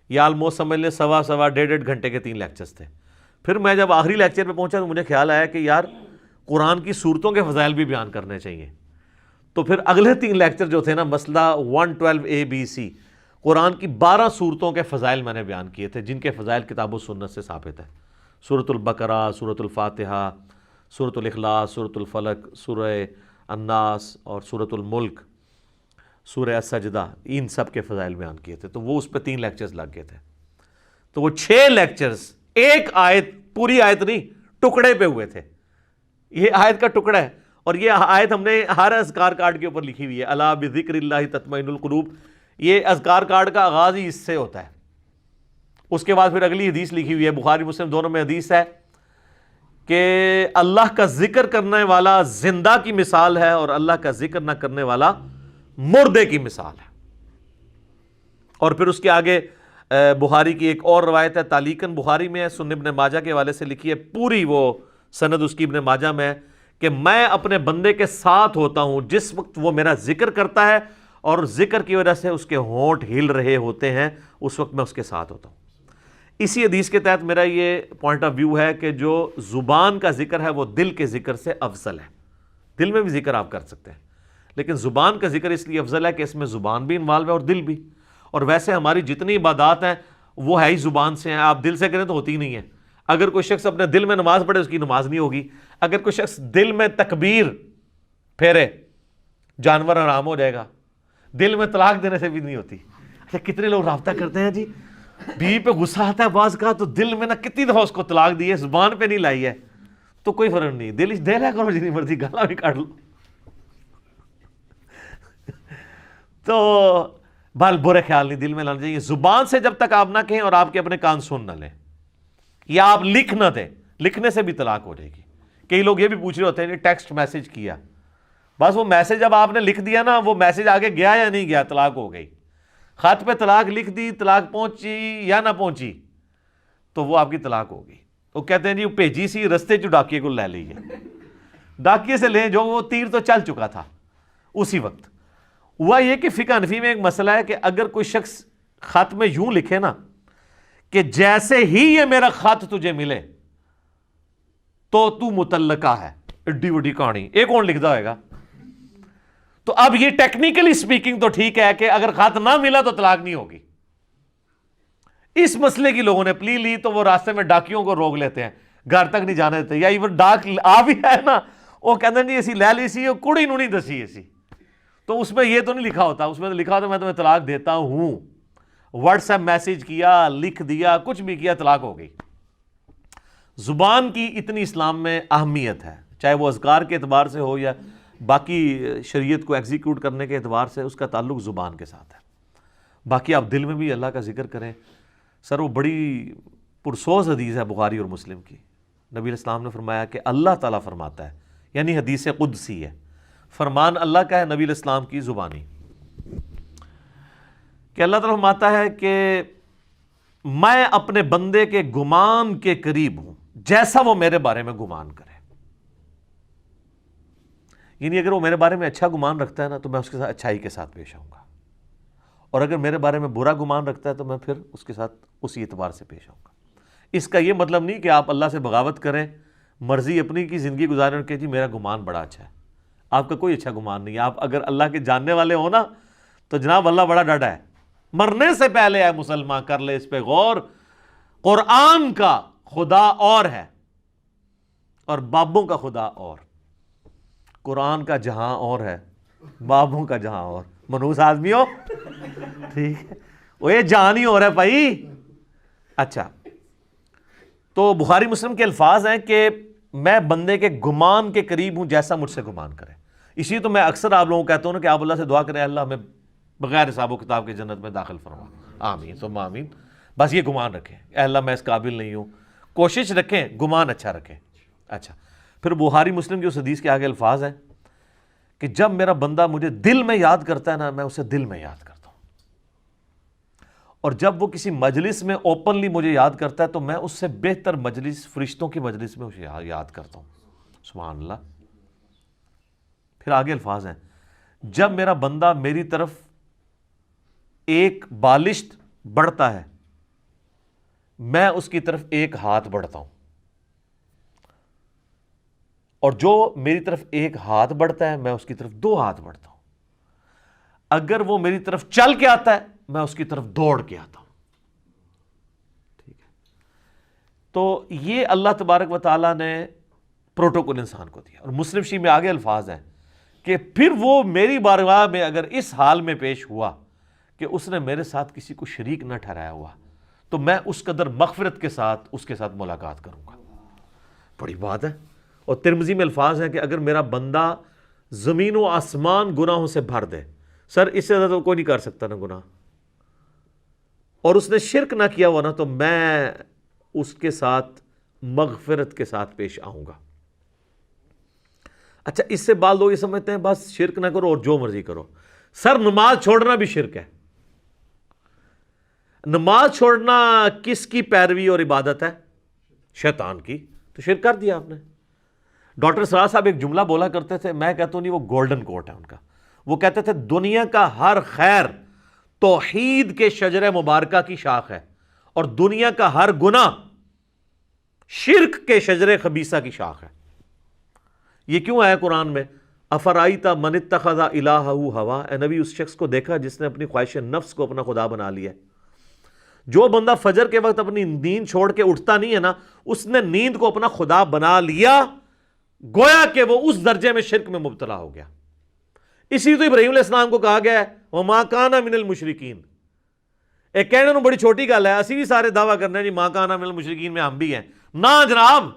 یہ آلموسٹ سمجھ لیں 1.25 گھنٹے کے 3 لیکچرز تھے. پھر میں جب آخری لیکچر پہ پہنچا تو مجھے خیال آیا کہ یار قرآن کی صورتوں کے فضائل بھی بیان کرنے چاہیے. تو پھر اگلے 3 لیکچر جو تھے نا، مسئلہ 112A-B-C، قرآن کی 12 صورتوں کے فضائل میں نے بیان کیے تھے، جن کے فضائل کتاب و سنت سے ثابت ہے. سورۃ البقرہ، سورۃ الفاتحہ، سورۃ الاخلاص، سورۃ الفلق، سورہ الناس اور سورۃ الملک، سورہ السجدہ، ان سب کے فضائل بیان کیے تھے. تو وہ اس پہ 3 لیکچرز لگ گئے تھے. تو وہ 6 لیکچرز ایک آیت، پوری آیت نہیں، ٹکڑے پہ ہوئے تھے. یہ آیت کا ٹکڑا ہے اور یہ آیت ہم نے ہر اذکار کارڈ کے اوپر لکھی ہوئی ہے، الا بذکر اللہ تطمئن القلوب. یہ اذکار کارڈ کا آغاز ہی اس سے ہوتا ہے. اس کے بعد پھر اگلی حدیث لکھی ہوئی ہے، بخاری مسلم دونوں میں حدیث ہے کہ اللہ کا ذکر کرنے والا زندہ کی مثال ہے اور اللہ کا ذکر نہ کرنے والا مردے کی مثال ہے. اور پھر اس کے آگے بخاری کی ایک اور روایت ہے، تعلیقاً بخاری میں ہے، سنن ابن ماجہ کے حوالے سے لکھی ہے، پوری وہ سند اس کی ابن ماجہ میں ہے کہ میں اپنے بندے کے ساتھ ہوتا ہوں جس وقت وہ میرا ذکر کرتا ہے اور ذکر کی وجہ سے اس کے ہونٹ ہل رہے ہوتے ہیں، اس وقت میں اس کے ساتھ ہوتا ہوں. اسی حدیث کے تحت میرا یہ پوائنٹ آف ویو ہے کہ جو زبان کا ذکر ہے وہ دل کے ذکر سے افضل ہے. دل میں بھی ذکر آپ کر سکتے ہیں، لیکن زبان کا ذکر اس لیے افضل ہے کہ اس میں زبان بھی انوالو ہے اور دل بھی. اور ویسے ہماری جتنی عبادات ہیں وہ ہے ہی زبان سے ہیں، آپ دل سے کریں تو ہوتی ہی نہیں ہے. اگر کوئی شخص اپنے دل میں نماز پڑھے اس کی نماز نہیں ہوگی. اگر کوئی شخص دل میں تکبیر پھیرے جانور حرام ہو جائے گا. دل میں طلاق دینے سے بھی نہیں ہوتی. اچھا کتنے لوگ رابطہ کرتے ہیں جی، بیوی پہ غصہ آتا ہے بعض کا تو دل میں نہ کتنی دفعہ اس کو طلاق دی ہے، زبان پہ نہیں لائی ہے، تو کوئی فرق نہیں. دل لیا کرو جتنی مرضی گالا بھی کاٹ لو. تو بال برے خیال نہیں دل میں لانا چاہیے. زبان سے جب تک آپ نہ کہیں اور آپ کے اپنے کان سن نہ لیں یا آپ لکھ نہ دیں، لکھنے سے بھی طلاق ہو جائے گی. کئی لوگ یہ بھی پوچھ رہے ہوتے ہیں ٹیکسٹ میسج کیا، بس وہ میسج جب آپ نے لکھ دیا نا، وہ میسج آگے گیا یا نہیں گیا، طلاق ہو گئی. خط پہ طلاق لکھ دی، طلاق پہنچی یا نہ پہنچی تو وہ آپ کی طلاق ہوگی. وہ کہتے ہیں جی وہ بھیجی سی رستے جو ڈاکیے کو لے لیجیے، ڈاکیے سے لیں جو وہ تیر تو چل چکا تھا اسی وقت. ہوا یہ کہ فقہ حنفی میں ایک مسئلہ ہے کہ اگر کوئی شخص خط میں یوں لکھے نا کہ جیسے ہی یہ میرا خط تجھے ملے تو تو متعلقہ ہے، ایڈی وڈی کہانی، ایک کون لکھتا ہوئے گا. تو اب یہ ٹیکنیکلی سپیکنگ تو ٹھیک ہے کہ اگر خط نہ ملا تو طلاق نہیں ہوگی. اس مسئلے کی لوگوں نے پلی لی تو وہ راستے میں ڈاکیوں کو روک لیتے ہیں، گھر تک نہیں جانے دیتے. یا ایون ڈاک آ بھی ہے نا، وہ کہتے ہیں جی اسی لے لی سی کڑی نو نہیں دسی اسی، تو اس میں یہ تو نہیں لکھا ہوتا. اس میں تو لکھا ہوتا میں تمہیں طلاق دیتا ہوں. واٹس ایپ میسج کیا، لکھ دیا، کچھ بھی کیا، طلاق ہو گئی. زبان کی اتنی اسلام میں اہمیت ہے، چاہے وہ اذکار کے اعتبار سے ہو یا باقی شریعت کو ایگزیکیوٹ کرنے کے اعتبار سے، اس کا تعلق زبان کے ساتھ ہے. باقی آپ دل میں بھی اللہ کا ذکر کریں، سر وہ بڑی پرسوز حدیث ہے بخاری اور مسلم کی. نبی علیہ السلام نے فرمایا کہ اللہ تعالیٰ فرماتا ہے، یعنی حدیث قدسی ہے، فرمان اللہ کا ہے نبی علیہ السلام کی زبانی، کہ اللہ تعالیٰ فرماتا ہے کہ میں اپنے بندے کے گمان کے قریب ہوں جیسا وہ میرے بارے میں گمان کرے. یعنی اگر وہ میرے بارے میں اچھا گمان رکھتا ہے نا تو میں اس کے ساتھ اچھائی کے ساتھ پیش آؤں گا، اور اگر میرے بارے میں برا گمان رکھتا ہے تو میں پھر اس کے ساتھ اسی اعتبار سے پیش آؤں گا. اس کا یہ مطلب نہیں کہ آپ اللہ سے بغاوت کریں، مرضی اپنی کی زندگی گزاریں کہ جی میرا گمان بڑا اچھا ہے. آپ کا کوئی اچھا گمان نہیں ہے. آپ اگر اللہ کے جاننے والے ہو نا تو جناب اللہ بڑا ڈاڈا ہے. مرنے سے پہلے ہے مسلمان کر لے اس پہ غور، قرآن کا خدا اور ہے اور بابوں کا خدا اور. قرآن کا جہاں اور ہے، بابوں کا جہاں اور. منوس آدمی ہو ٹھیک ہے، وہ یہ جہان ہی اور ہے بھائی. اچھا، تو بخاری مسلم کے الفاظ ہیں کہ میں بندے کے گمان کے قریب ہوں جیسا مجھ سے گمان کرے. اسی تو میں اکثر آپ لوگوں کو کہتا ہوں نا کہ آپ اللہ سے دعا کریں اللہ ہمیں بغیر حساب و کتاب کے جنت میں داخل فرما. آمین ثم آمین. بس یہ گمان رکھیں اے اللہ میں اس قابل نہیں ہوں، کوشش رکھیں گمان اچھا رکھیں. اچھا، پھر بخاری مسلم کی اس حدیث کے آگے الفاظ ہیں کہ جب میرا بندہ مجھے دل میں یاد کرتا ہے نا میں اسے دل میں یاد کرتا ہوں، اور جب وہ کسی مجلس میں اوپنلی مجھے یاد کرتا ہے تو میں اس سے بہتر مجلس فرشتوں کی مجلس میں اسے یاد کرتا ہوں. سبحان اللہ. پھر آگے الفاظ ہیں جب میرا بندہ میری طرف ایک بالشت بڑھتا ہے میں اس کی طرف ایک ہاتھ بڑھتا ہوں، اور جو میری طرف ایک ہاتھ بڑھتا ہے میں اس کی طرف دو ہاتھ بڑھتا ہوں. اگر وہ میری طرف چل کے آتا ہے میں اس کی طرف دوڑ کے آتا ہوں. ٹھیک ہے، تو یہ اللہ تبارک و تعالیٰ نے پروٹوکول انسان کو دیا. اور مسلم شریف میں آگے الفاظ ہیں کہ پھر وہ میری بارگاہ میں اگر اس حال میں پیش ہوا کہ اس نے میرے ساتھ کسی کو شریک نہ ٹھہرایا ہوا تو میں اس قدر مغفرت کے ساتھ اس کے ساتھ ملاقات کروں گا. بڑی بات ہے. اور ترمذی میں الفاظ ہیں کہ اگر میرا بندہ زمین و آسمان گناہوں سے بھر دے، سر اس سے زیادہ تو کوئی نہیں کر سکتا نا گناہ، اور اس نے شرک نہ کیا ہوا نا تو میں اس کے ساتھ مغفرت کے ساتھ پیش آؤں گا. اچھا، اس سے بعض لوگ یہ سمجھتے ہیں بس شرک نہ کرو اور جو مرضی کرو. سر نماز چھوڑنا بھی شرک ہے. نماز چھوڑنا کس کی پیروی اور عبادت ہے؟ شیطان کی. تو شرک کر دیا آپ نے. ڈاکٹر سراج صاحب ایک جملہ بولا کرتے تھے، میں کہتا ہوں نہیں وہ گولڈن کوٹ ہے ان کا. وہ کہتے تھے دنیا کا ہر خیر توحید کے شجر مبارکہ کی شاخ ہے، اور دنیا کا ہر گناہ شرک کے شجر خبیثہ کی شاخ ہے. یہ کیوں آیا قرآن میں؟ افرائیت من اتخذ الہہ ہوا. اے نبی اس شخص کو دیکھا جس نے اپنی خواہش نفس کو اپنا خدا بنا لیا. جو بندہ فجر کے وقت اپنی نیند چھوڑ کے اٹھتا نہیں ہے نا اس نے نیند کو اپنا خدا بنا لیا، گویا کہ وہ اس درجے میں شرک میں مبتلا ہو گیا. اسی تو ابراہیم علیہ السلام کو کہا گیا ہے وَمَا كَانَ مِنَ الْمُشْرِكِينَ. ایک کہنے میں بڑی چھوٹی گل ہے، اسی بھی سارے دعویٰ کرنے ہیں جی مَا كَانَ مِنَ الْمُشْرِكِينَ میں ہم بھی ہیں. نہ جناب،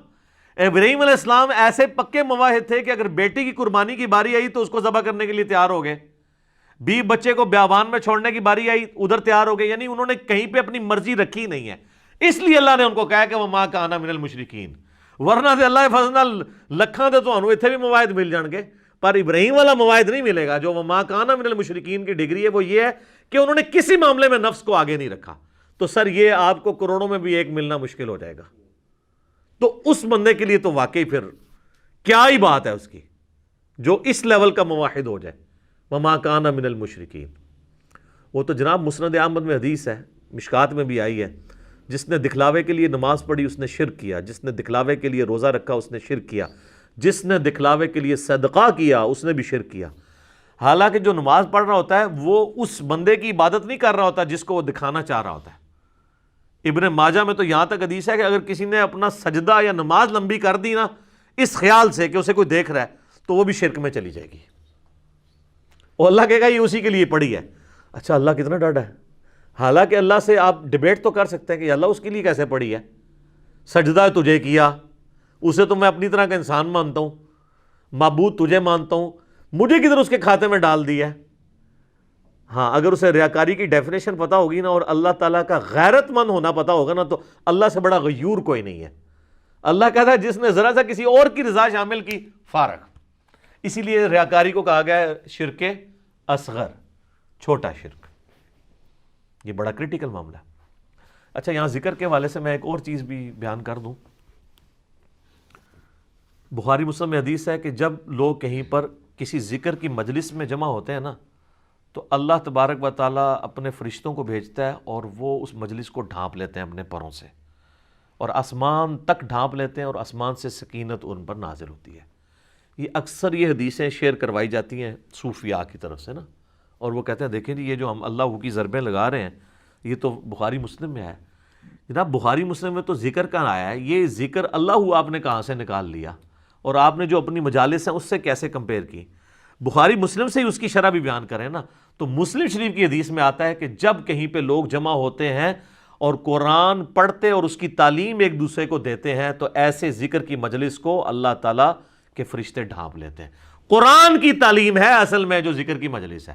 ابراہیم علیہ السلام ایسے پکے مواحد تھے کہ اگر بیٹی کی قربانی کی باری آئی تو اس کو ذبح کرنے کے لیے تیار ہو گئے. بیوی بچے کو بیابان میں چھوڑنے کی باری آئی ادھر تیار ہو گئے. یعنی انہوں نے کہیں پہ اپنی مرضی رکھی نہیں ہے. اس لیے اللہ نے ان کو کہا کہ وَمَا كَانَ مِنَ الْمُشْرِكِينَ. ورنہ سے اللہ فضل لکھاں دے تو انہوں اتنے بھی مواعد مل جان گے، پر ابراہیم والا مواعد نہیں ملے گا. جو وَمَا كَانَ مِنَ الْمُشْرِكِينَ کی ڈگری ہے وہ یہ ہے کہ انہوں نے کسی معاملے میں نفس کو آگے نہیں رکھا. تو سر یہ آپ کو کروڑوں میں بھی ایک ملنا مشکل ہو جائے گا. تو اس بندے کے لیے تو واقعی پھر کیا ہی بات ہے اس کی جو اس لیول کا مواحد ہو جائے. وَمَا كَانَ مِنَ الْمُشْرِكِينَ. وہ تو جناب مسند احمد میں حدیث ہے، مشکات میں بھی آئی ہے، جس نے دکھلاوے کے لیے نماز پڑھی اس نے شرک کیا، جس نے دکھلاوے کے لیے روزہ رکھا اس نے شرک کیا، جس نے دکھلاوے کے لیے صدقہ کیا اس نے بھی شرک کیا. حالانکہ جو نماز پڑھ رہا ہوتا ہے وہ اس بندے کی عبادت نہیں کر رہا ہوتا جس کو وہ دکھانا چاہ رہا ہوتا ہے. ابن ماجہ میں تو یہاں تک حدیث ہے کہ اگر کسی نے اپنا سجدہ یا نماز لمبی کر دی نا اس خیال سے کہ اسے کوئی دیکھ رہا ہے تو وہ بھی شرک میں چلی جائے گی. اور اللہ کہے گا یہ اسی کے لیے پڑھی ہے. اچھا، اللہ کتنا ڈاڈا ہے. حالانکہ اللہ سے آپ ڈیبیٹ تو کر سکتے ہیں کہ اللہ اس کے لیے کیسے پڑھی ہے. سجدہ تجھے کیا، اسے تو میں اپنی طرح کا انسان مانتا ہوں، معبود تجھے مانتا ہوں، مجھے کدھر اس کے کھاتے میں ڈال دیا ہے. ہاں اگر اسے ریاکاری کی ڈیفینیشن پتا ہوگی نا اور اللہ تعالیٰ کا غیرت مند ہونا پتا ہوگا نا تو اللہ سے بڑا غیور کوئی نہیں ہے. اللہ کہتا ہے جس نے ذرا سا کسی اور کی رضا شامل کی فارغ. اسی لیے ریاکاری کو کہا گیا ہے شرک اصغر، چھوٹا شرک. یہ بڑا کریٹیکل معاملہ ہے. اچھا یہاں ذکر کے حوالے سے میں ایک اور چیز بھی بیان کر دوں. بخاری مسلم میں حدیث ہے کہ جب لوگ کہیں پر کسی ذکر کی مجلس میں جمع ہوتے ہیں نا تو اللہ تبارک و تعالیٰ اپنے فرشتوں کو بھیجتا ہے اور وہ اس مجلس کو ڈھانپ لیتے ہیں اپنے پروں سے اور آسمان تک ڈھانپ لیتے ہیں اور آسمان سے سکینت ان پر نازل ہوتی ہے. یہ اکثر یہ حدیثیں شیئر کروائی جاتی ہیں صوفیاء کی طرف سے نا، اور وہ کہتے ہیں دیکھیں جی یہ جو ہم اللہ کی ضربیں لگا رہے ہیں یہ تو بخاری مسلم میں ہے. جناب بخاری مسلم میں تو ذکر کا آیا ہے، یہ ذکر اللہ آپ نے کہاں سے نکال لیا اور آپ نے جو اپنی مجالس ہیں اس سے کیسے کمپیئر کی؟ بخاری مسلم سے ہی اس کی شرح بھی بیان کریں نا. تو مسلم شریف کی حدیث میں آتا ہے کہ جب کہیں پہ لوگ جمع ہوتے ہیں اور قرآن پڑھتے اور اس کی تعلیم ایک دوسرے کو دیتے ہیں تو ایسے ذکر کی مجلس کو اللہ تعالیٰ کے فرشتے ڈھانپ لیتے ہیں. قرآن کی تعلیم ہے اصل میں جو ذکر کی مجلس ہے.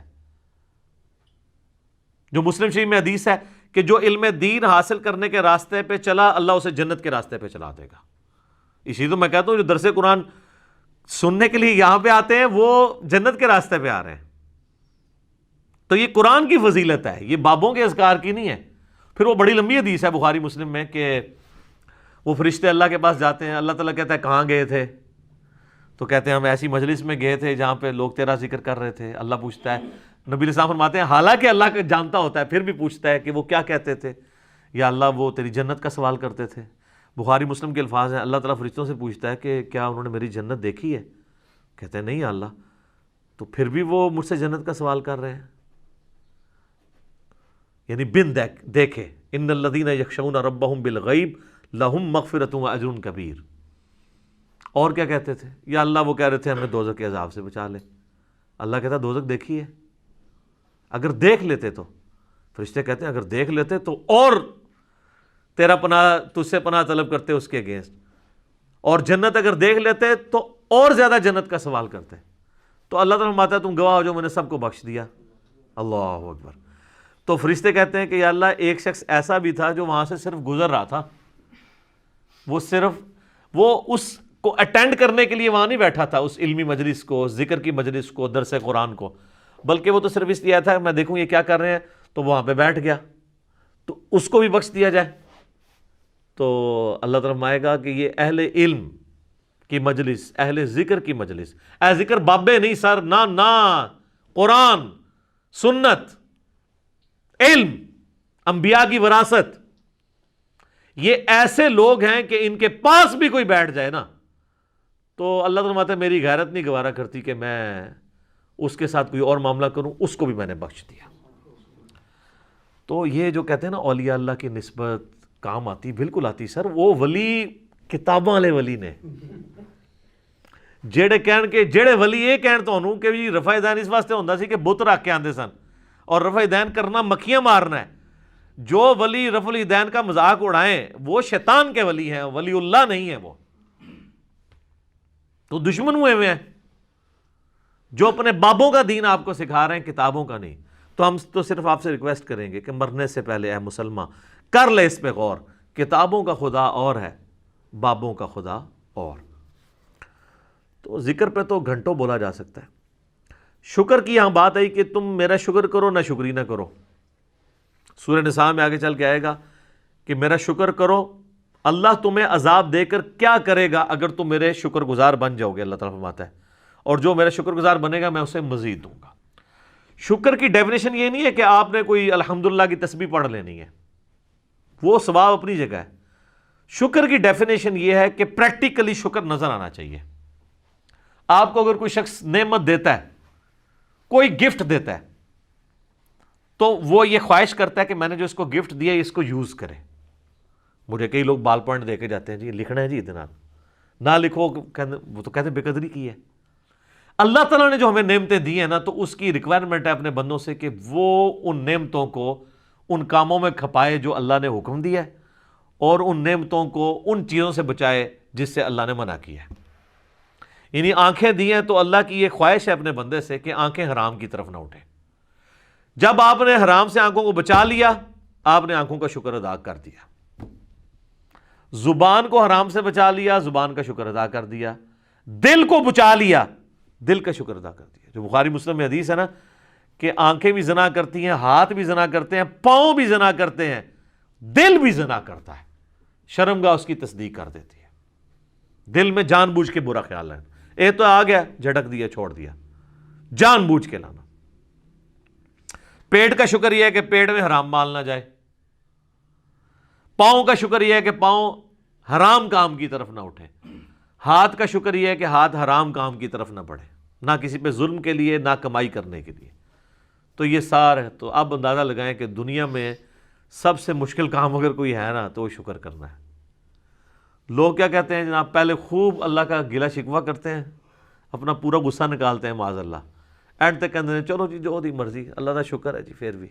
جو مسلم شریف میں حدیث ہے کہ جو علم دین حاصل کرنے کے راستے پہ چلا اللہ اسے جنت کے راستے پہ چلا دے گا. اسی تو میں کہتا ہوں جو درس قرآن سننے کے لیے یہاں پہ آتے ہیں وہ جنت کے راستے پہ آ رہے ہیں. تو یہ قرآن کی فضیلت ہے، یہ بابوں کے اذکار کی نہیں ہے. پھر وہ بڑی لمبی حدیث ہے بخاری مسلم میں کہ وہ فرشتے اللہ کے پاس جاتے ہیں، اللہ تعالیٰ کہتا ہے کہاں گئے تھے؟ تو کہتے ہیں ہم ایسی مجلس میں گئے تھے جہاں پہ لوگ تیرا ذکر کر رہے تھے. اللہ پوچھتا ہے، نبی علیہ السلام فرماتے ہیں حالانکہ اللہ کا جانتا ہوتا ہے پھر بھی پوچھتا ہے کہ وہ کیا کہتے تھے؟ یا اللہ وہ تیری جنت کا سوال کرتے تھے. بخاری مسلم کے الفاظ ہیں اللہ تعالیٰ فرشتوں سے پوچھتا ہے کہ کیا انہوں نے میری جنت دیکھی ہے؟ کہتے ہیں نہیں اللہ. تو پھر بھی وہ مجھ سے جنت کا سوال کر رہے ہیں، یعنی بن دیکھے. ان الذین یخشون ربہم بالغیب لہم مغفرۃ واجر کبیر. اور کیا کہتے تھے؟ یا اللہ وہ کہہ رہے تھے ہمیں دوزخ کے عذاب سے بچا لے. اللہ کہتا دوزخ دیکھی ہے؟ اگر دیکھ لیتے تو فرشتے کہتے ہیں اگر دیکھ لیتے تو اور تیرا پناہ تجھ سے پناہ طلب کرتے اس کے اگینسٹ، اور جنت اگر دیکھ لیتے تو اور زیادہ جنت کا سوال کرتے. تو اللہ تعالیٰ فرماتا ہے تم گواہ ہو جو میں نے سب کو بخش دیا. اللہ اکبر. تو فرشتے کہتے ہیں کہ یا اللہ ایک شخص ایسا بھی تھا جو وہاں سے صرف گزر رہا تھا، وہ اس کو اٹینڈ کرنے کے لیے وہاں نہیں بیٹھا تھا، اس علمی مجلس کو، ذکر کی مجلس کو، درس قرآن کو، بلکہ وہ تو صرف اس لیے تھا میں دیکھوں یہ کیا کر رہے ہیں تو وہاں پہ بیٹھ گیا. تو اس کو بھی بخش دیا جائے. تو اللہ تعالیٰ فرمائے گا کہ یہ اہل علم کی مجلس، اہل ذکر کی مجلس، اے ذکر بابے نہیں سر، نہ قرآن سنت علم انبیاء کی وراثت، یہ ایسے لوگ ہیں کہ ان کے پاس بھی کوئی بیٹھ جائے نا تو اللہ تعالیٰ فرماتا ہے میری غیرت نہیں گوارا کرتی کہ میں اس کے ساتھ کوئی اور معاملہ کروں، اس کو بھی میں نے بخش دیا. تو یہ جو کہتے ہیں نا اولیاء اللہ کی نسبت کام آتی، بالکل آتی سر. وہ ولی کتاباں والے ولی نے جڑے ولی یہ کہن تانوں کہ جی رفع دین اس واسطے ہوندا سی کہ بت رکھ کے آندے سن اور رفع دین کرنا مکھیاں مارنا ہے. جو ولی رفع الدین کا مذاق اڑائیں وہ شیطان کے ولی ہیں، ولی اللہ نہیں ہے. وہ تو دشمن ہوئے ہیں جو اپنے بابوں کا دین آپ کو سکھا رہے ہیں، کتابوں کا نہیں. تو ہم تو صرف آپ سے ریکویسٹ کریں گے کہ مرنے سے پہلے اے مسلمان کر لے اس پہ غور. کتابوں کا خدا اور ہے، بابوں کا خدا اور. تو ذکر پہ تو گھنٹوں بولا جا سکتا ہے. شکر کی یہاں بات آئی کہ تم میرا شکر کرو نہ شکری نہ کرو. سورہ نساء میں آگے چل کے آئے گا کہ میرا شکر کرو، اللہ تمہیں عذاب دے کر کیا کرے گا اگر تم میرے شکر گزار بن جاؤ گے. اللہ تعالیٰ فرماتا ہے اور جو میرا شکر گزار بنے گا میں اسے مزید دوں گا. شکر کی ڈیفینیشن یہ نہیں ہے کہ آپ نے کوئی الحمدللہ کی تسبیح پڑھ لینی ہے، وہ ثواب اپنی جگہ ہے. شکر کی ڈیفینیشن یہ ہے کہ پریکٹیکلی شکر نظر آنا چاہیے. آپ کو اگر کوئی شخص نعمت دیتا ہے، کوئی گفٹ دیتا ہے، تو وہ یہ خواہش کرتا ہے کہ میں نے جو اس کو گفٹ دیا اس کو یوز کرے. مجھے کئی لوگ بال پوائنٹ دے کے جاتے ہیں جی لکھنا ہے جی اتنا، نہ لکھو وہ تو کہتے ہیں بے قدری کی ہے. اللہ تعالیٰ نے جو ہمیں نعمتیں دی ہیں نا تو اس کی ریکوائرمنٹ ہے اپنے بندوں سے کہ وہ ان نعمتوں کو ان کاموں میں کھپائے جو اللہ نے حکم دیا ہے اور ان نعمتوں کو ان چیزوں سے بچائے جس سے اللہ نے منع کیا ہے. یعنی آنکھیں دی ہیں تو اللہ کی یہ خواہش ہے اپنے بندے سے کہ آنکھیں حرام کی طرف نہ اٹھیں. جب آپ نے حرام سے آنکھوں کو بچا لیا، آپ نے آنکھوں کا شکر ادا کر دیا۔ زبان کو حرام سے بچا لیا، زبان کا شکر ادا کر دیا۔ دل کو بچا لیا، دل کا شکر ادا کر دیا۔ جو بخاری مسلم میں حدیث ہے نا کہ آنکھیں بھی زنا کرتی ہیں، ہاتھ بھی زنا کرتے ہیں، پاؤں بھی زنا کرتے ہیں، دل بھی زنا کرتا ہے، شرمگاہ اس کی تصدیق کر دیتی ہے۔ دل میں جان بوجھ کے برا خیال ہے، اے تو آ گیا، جھٹک دیا، چھوڑ دیا، جان بوجھ کے لانا۔ پیٹ کا شکر یہ ہے کہ پیٹ میں حرام مال نہ جائے۔ پاؤں کا شکر یہ ہے کہ پاؤں حرام کام کی طرف نہ اٹھے۔ ہاتھ کا شکر یہ ہے کہ ہاتھ حرام کام کی طرف نہ بڑھے، نہ کسی پہ ظلم کے لیے، نہ کمائی کرنے کے لیے۔ تو یہ سار ہے۔ تو اب اندازہ لگائیں کہ دنیا میں سب سے مشکل کام اگر کوئی ہے نا تو وہ شکر کرنا ہے۔ لوگ کیا کہتے ہیں جناب، پہلے خوب اللہ کا گلہ شکوہ کرتے ہیں، اپنا پورا غصہ نکالتے ہیں معاذ اللہ، اینڈ تک کہتے ہیں چلو جی جو دی مرضی، اللہ کا شکر ہے جی پھر بھی۔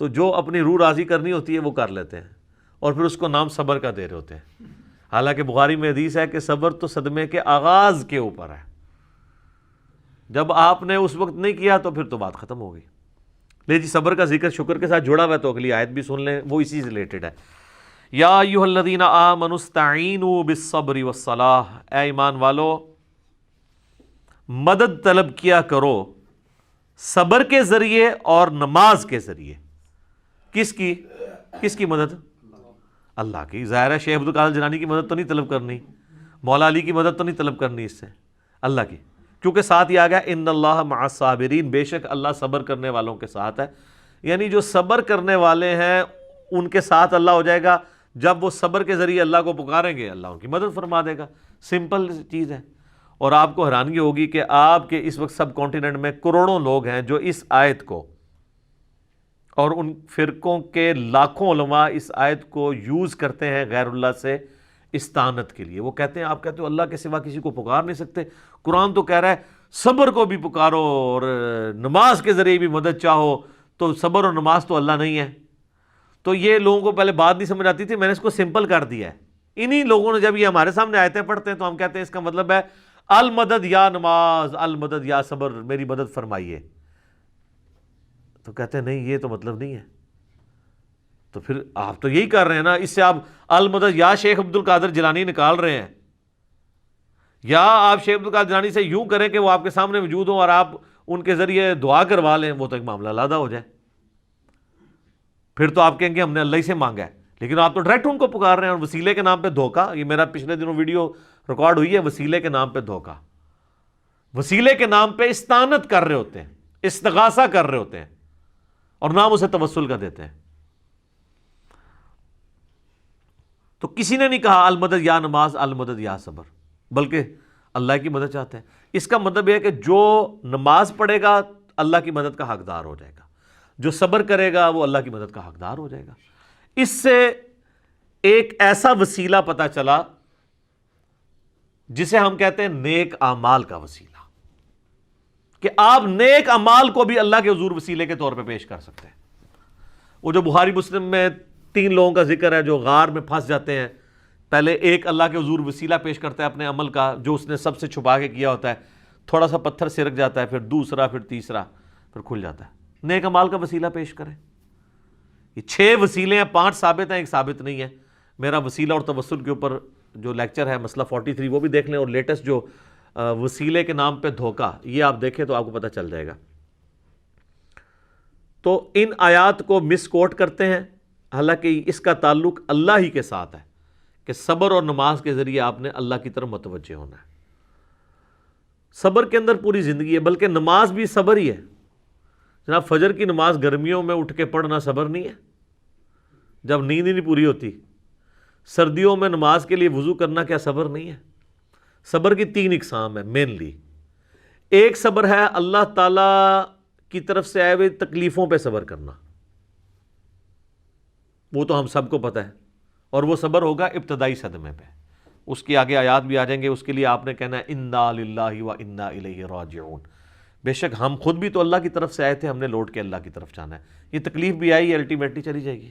تو جو اپنی روح راضی کرنی ہوتی ہے وہ کر لیتے ہیں، اور پھر اس کو نام صبر کا دے رہے ہوتے ہیں۔ حالانکہ بخاری میں حدیث ہے کہ صبر تو صدمے کے آغاز کے اوپر ہے، جب آپ نے اس وقت نہیں کیا تو پھر تو بات ختم ہو گئی۔ لے جی، صبر کا ذکر شکر کے ساتھ جڑا ہوا ہے، تو اگلی آیت بھی سن لیں، وہ اسی سے ریلیٹڈ ہے۔ یا ایھا الذین آمنوا استعینوا بالصبر والصلاۃ، اے ایمان والو مدد طلب کیا کرو صبر کے ذریعے اور نماز کے ذریعے۔ کس کی مدد؟ اللہ کی۔ ظاہر ہے شیخ عبد القادر جیلانی کی مدد تو نہیں طلب کرنی، مولا علی کی مدد تو نہیں طلب کرنی، اس سے اللہ کی، کیونکہ ساتھ ہی آ گیا ان اللہ مع الصابرین، بے شک اللہ صبر کرنے والوں کے ساتھ ہے۔ یعنی جو صبر کرنے والے ہیں ان کے ساتھ اللہ ہو جائے گا، جب وہ صبر کے ذریعے اللہ کو پکاریں گے اللہ ان کی مدد فرما دے گا۔ سمپل چیز ہے۔ اور آپ کو حیرانگی ہوگی کہ آپ کے اس وقت سب کانٹیننٹ میں کروڑوں لوگ ہیں جو اس آیت کو، اور ان فرقوں کے لاکھوں علماء اس آیت کو یوز کرتے ہیں غیر اللہ سے استعانت کے لیے۔ وہ کہتے ہیں، آپ کہتے ہو اللہ کے سوا کسی کو پکار نہیں سکتے، قرآن تو کہہ رہا ہے صبر کو بھی پکارو اور نماز کے ذریعے بھی مدد چاہو، تو صبر اور نماز تو اللہ نہیں ہے۔ تو یہ لوگوں کو پہلے بات نہیں سمجھ آتی تھی، میں نے اس کو سمپل کر دیا ہے۔ انہی لوگوں نے جب یہ ہمارے سامنے آیتیں پڑھتے ہیں تو ہم کہتے ہیں اس کا مطلب ہے المدد یا نماز، المدد یا صبر، میری مدد فرمائیے۔ تو کہتے ہیں نہیں، یہ تو مطلب نہیں ہے۔ تو پھر آپ تو یہی کر رہے ہیں نا، اس سے آپ المدد یا شیخ عبد القادر جیلانی نکال رہے ہیں، یا آپ شیخ عبد القادر جیلانی سے یوں کریں کہ وہ آپ کے سامنے موجود ہوں اور آپ ان کے ذریعے دعا کروا لیں، وہ تو ایک معاملہ علیحدہ ہو جائے۔ پھر تو آپ کہیں گے ہم نے اللہ ہی سے مانگا ہے، لیکن آپ تو ڈائریکٹ ان کو پکار رہے ہیں، اور وسیلے کے نام پہ دھوکہ۔ یہ میرا پچھلے دنوں ویڈیو ریکارڈ ہوئی ہے، وسیلے کے نام پہ دھوکہ، وسیلے کے نام پہ استعانت کر رہے ہوتے ہیں، استغاثہ کر رہے ہوتے ہیں، اور نام اسے توسل کا دیتے ہیں۔ تو کسی نے نہیں کہا المدد یا نماز، المدد یا صبر، بلکہ اللہ کی مدد چاہتے ہیں۔ اس کا مطلب یہ ہے کہ جو نماز پڑھے گا اللہ کی مدد کا حقدار ہو جائے گا، جو صبر کرے گا وہ اللہ کی مدد کا حقدار ہو جائے گا۔ اس سے ایک ایسا وسیلہ پتہ چلا جسے ہم کہتے ہیں نیک اعمال کا وسیلہ، کہ آپ نیک اعمال کو بھی اللہ کے حضور وسیلے کے طور پہ پیش کر سکتے ہیں۔ وہ جو بخاری مسلم میں 3 لوگوں کا ذکر ہے جو غار میں پھنس جاتے ہیں، پہلے ایک اللہ کے حضور وسیلہ پیش کرتا ہے اپنے عمل کا جو اس نے سب سے چھپا کے کیا ہوتا ہے، تھوڑا سا پتھر سرک جاتا ہے، پھر دوسرا، پھر تیسرا، پھر کھل جاتا ہے۔ نیک اعمال کا وسیلہ پیش کریں۔ یہ 6 وسیلے ہیں، 5 ثابت ہیں، ایک ثابت نہیں ہے۔ میرا وسیلہ اور توسل کے اوپر جو لیکچر ہے مسئلہ 43 وہ بھی دیکھ لیں، اور لیٹسٹ جو وسیلے کے نام پہ دھوکہ، یہ آپ دیکھیں تو آپ کو پتہ چل جائے گا۔ تو ان آیات کو مس کوٹ کرتے ہیں، حالانکہ اس کا تعلق اللہ ہی کے ساتھ ہے کہ صبر اور نماز کے ذریعے آپ نے اللہ کی طرف متوجہ ہونا ہے۔ صبر کے اندر پوری زندگی ہے، بلکہ نماز بھی صبر ہی ہے۔ جناب فجر کی نماز گرمیوں میں اٹھ کے پڑھنا صبر نہیں ہے، جب نیند ہی نہیں پوری ہوتی؟ سردیوں میں نماز کے لیے وضو کرنا کیا صبر نہیں ہے؟ صبر کی 3 اقسام ہے مینلی۔ ایک صبر ہے اللہ تعالیٰ کی طرف سے آئے ہوئے تکلیفوں پہ صبر کرنا، وہ تو ہم سب کو پتہ ہے، اور وہ صبر ہوگا ابتدائی صدمے پہ۔ اس کی آگے آیات بھی آ جائیں گے، اس کے لیے آپ نے کہنا ہے انا للہ و انا الیہ راجعون، بے شک ہم خود بھی تو اللہ کی طرف سے آئے تھے، ہم نے لوٹ کے اللہ کی طرف جانا ہے۔ یہ تکلیف بھی آئی، الٹیمیٹلی چلی جائے گی۔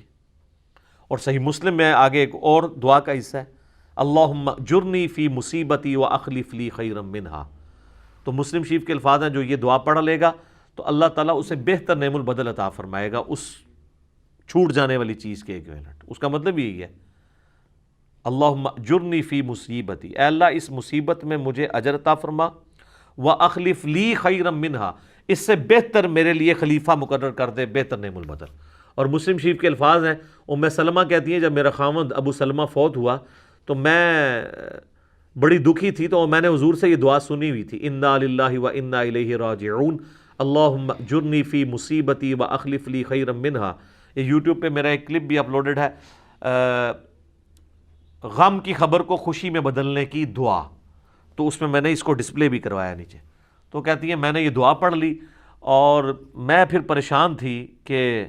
اور صحیح مسلم میں آگے ایک اور دعا کا حصہ ہے، اللہم اجرنی فی مصیبتی واخلف لی خیرا منہا۔ تو مسلم شریف کے الفاظ ہیں، جو یہ دعا پڑھ لے گا تو اللہ تعالیٰ اسے بہتر نعم البدل عطا فرمائے گا اس چھوٹ جانے والی چیز کے ایکویلنٹ. اس کا مطلب یہی ہے اللہم اجرنی فی مصیبتی، اے اللہ اس مصیبت میں مجھے اجر عطا فرما، وَأَخْلِفْ لِي خَيْرًا مِّنْهَا، اس سے بہتر میرے لیے خلیفہ مقرر کر دے، بہتر نعم البدل. اور مسلم شریف کے الفاظ ہیں، سلمہ کہتی ہیں جب میرا خاوند ابو سلمہ فوت ہوا تو میں بڑی دکھی تھی، تو میں نے حضور سے یہ دعا سنی ہوئی تھی، انا للہ و انا الیہ راجعون اللہم اجرنی فی مصیبتی واخلف لی خیرا منہا. یہ یوٹیوب پہ میرا ایک کلپ بھی اپلوڈڈ ہے، غم کی خبر کو خوشی میں بدلنے کی دعا، تو اس میں نے اس کو ڈسپلے بھی کروایا نیچے. تو کہتی ہیں میں نے یہ دعا پڑھ لی اور میں پھر پریشان تھی کہ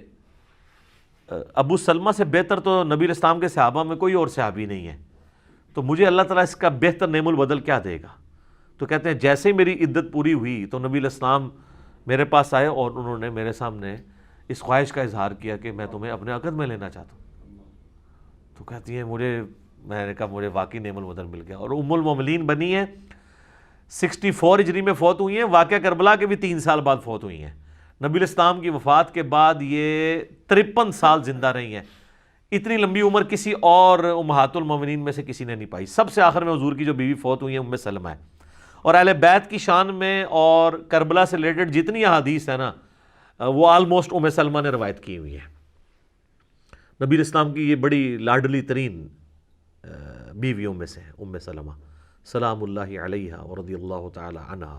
ابو سلمہ سے بہتر تو نبی علیہ السلام کے صحابہ میں کوئی اور صحابی نہیں ہے، تو مجھے اللہ تعالیٰ اس کا بہتر نعم البدل کیا دے گا. تو کہتے ہیں جیسے ہی میری عدت پوری ہوئی تو نبی علیہ السلام میرے پاس آئے اور انہوں نے میرے سامنے اس خواہش کا اظہار کیا کہ میں تمہیں اپنے عقد میں لینا چاہتا ہوں. تو کہتی ہیں میں نے کہا مجھے واقعی نعم البدل مل گیا. اور ام المومنین بنی ہیں 64 ہجری میں فوت ہوئی ہیں، واقعہ کربلا کے بھی 3 سال بعد فوت ہوئی ہیں. نبی علیہ السلام کی وفات کے بعد یہ 53 سال زندہ رہی ہیں. اتنی لمبی عمر کسی اور امہات المومنین میں سے کسی نے نہیں پائی. سب سے آخر میں حضور کی جو بیوی فوت ہوئی ہیں ام سلمہ ہے. اور اہل بیت کی شان میں اور کربلا سے ریلیٹڈ جتنی احادیث ہیں نا وہ آلموسٹ ام سلمہ نے روایت کی ہوئی ہیں. نبی علیہ السلام کی یہ بڑی لاڈلی ترین بیویوں میں سے ہے ام سلمہ سلام اللہ علیہا ورضی اللہ تعالی عنہا.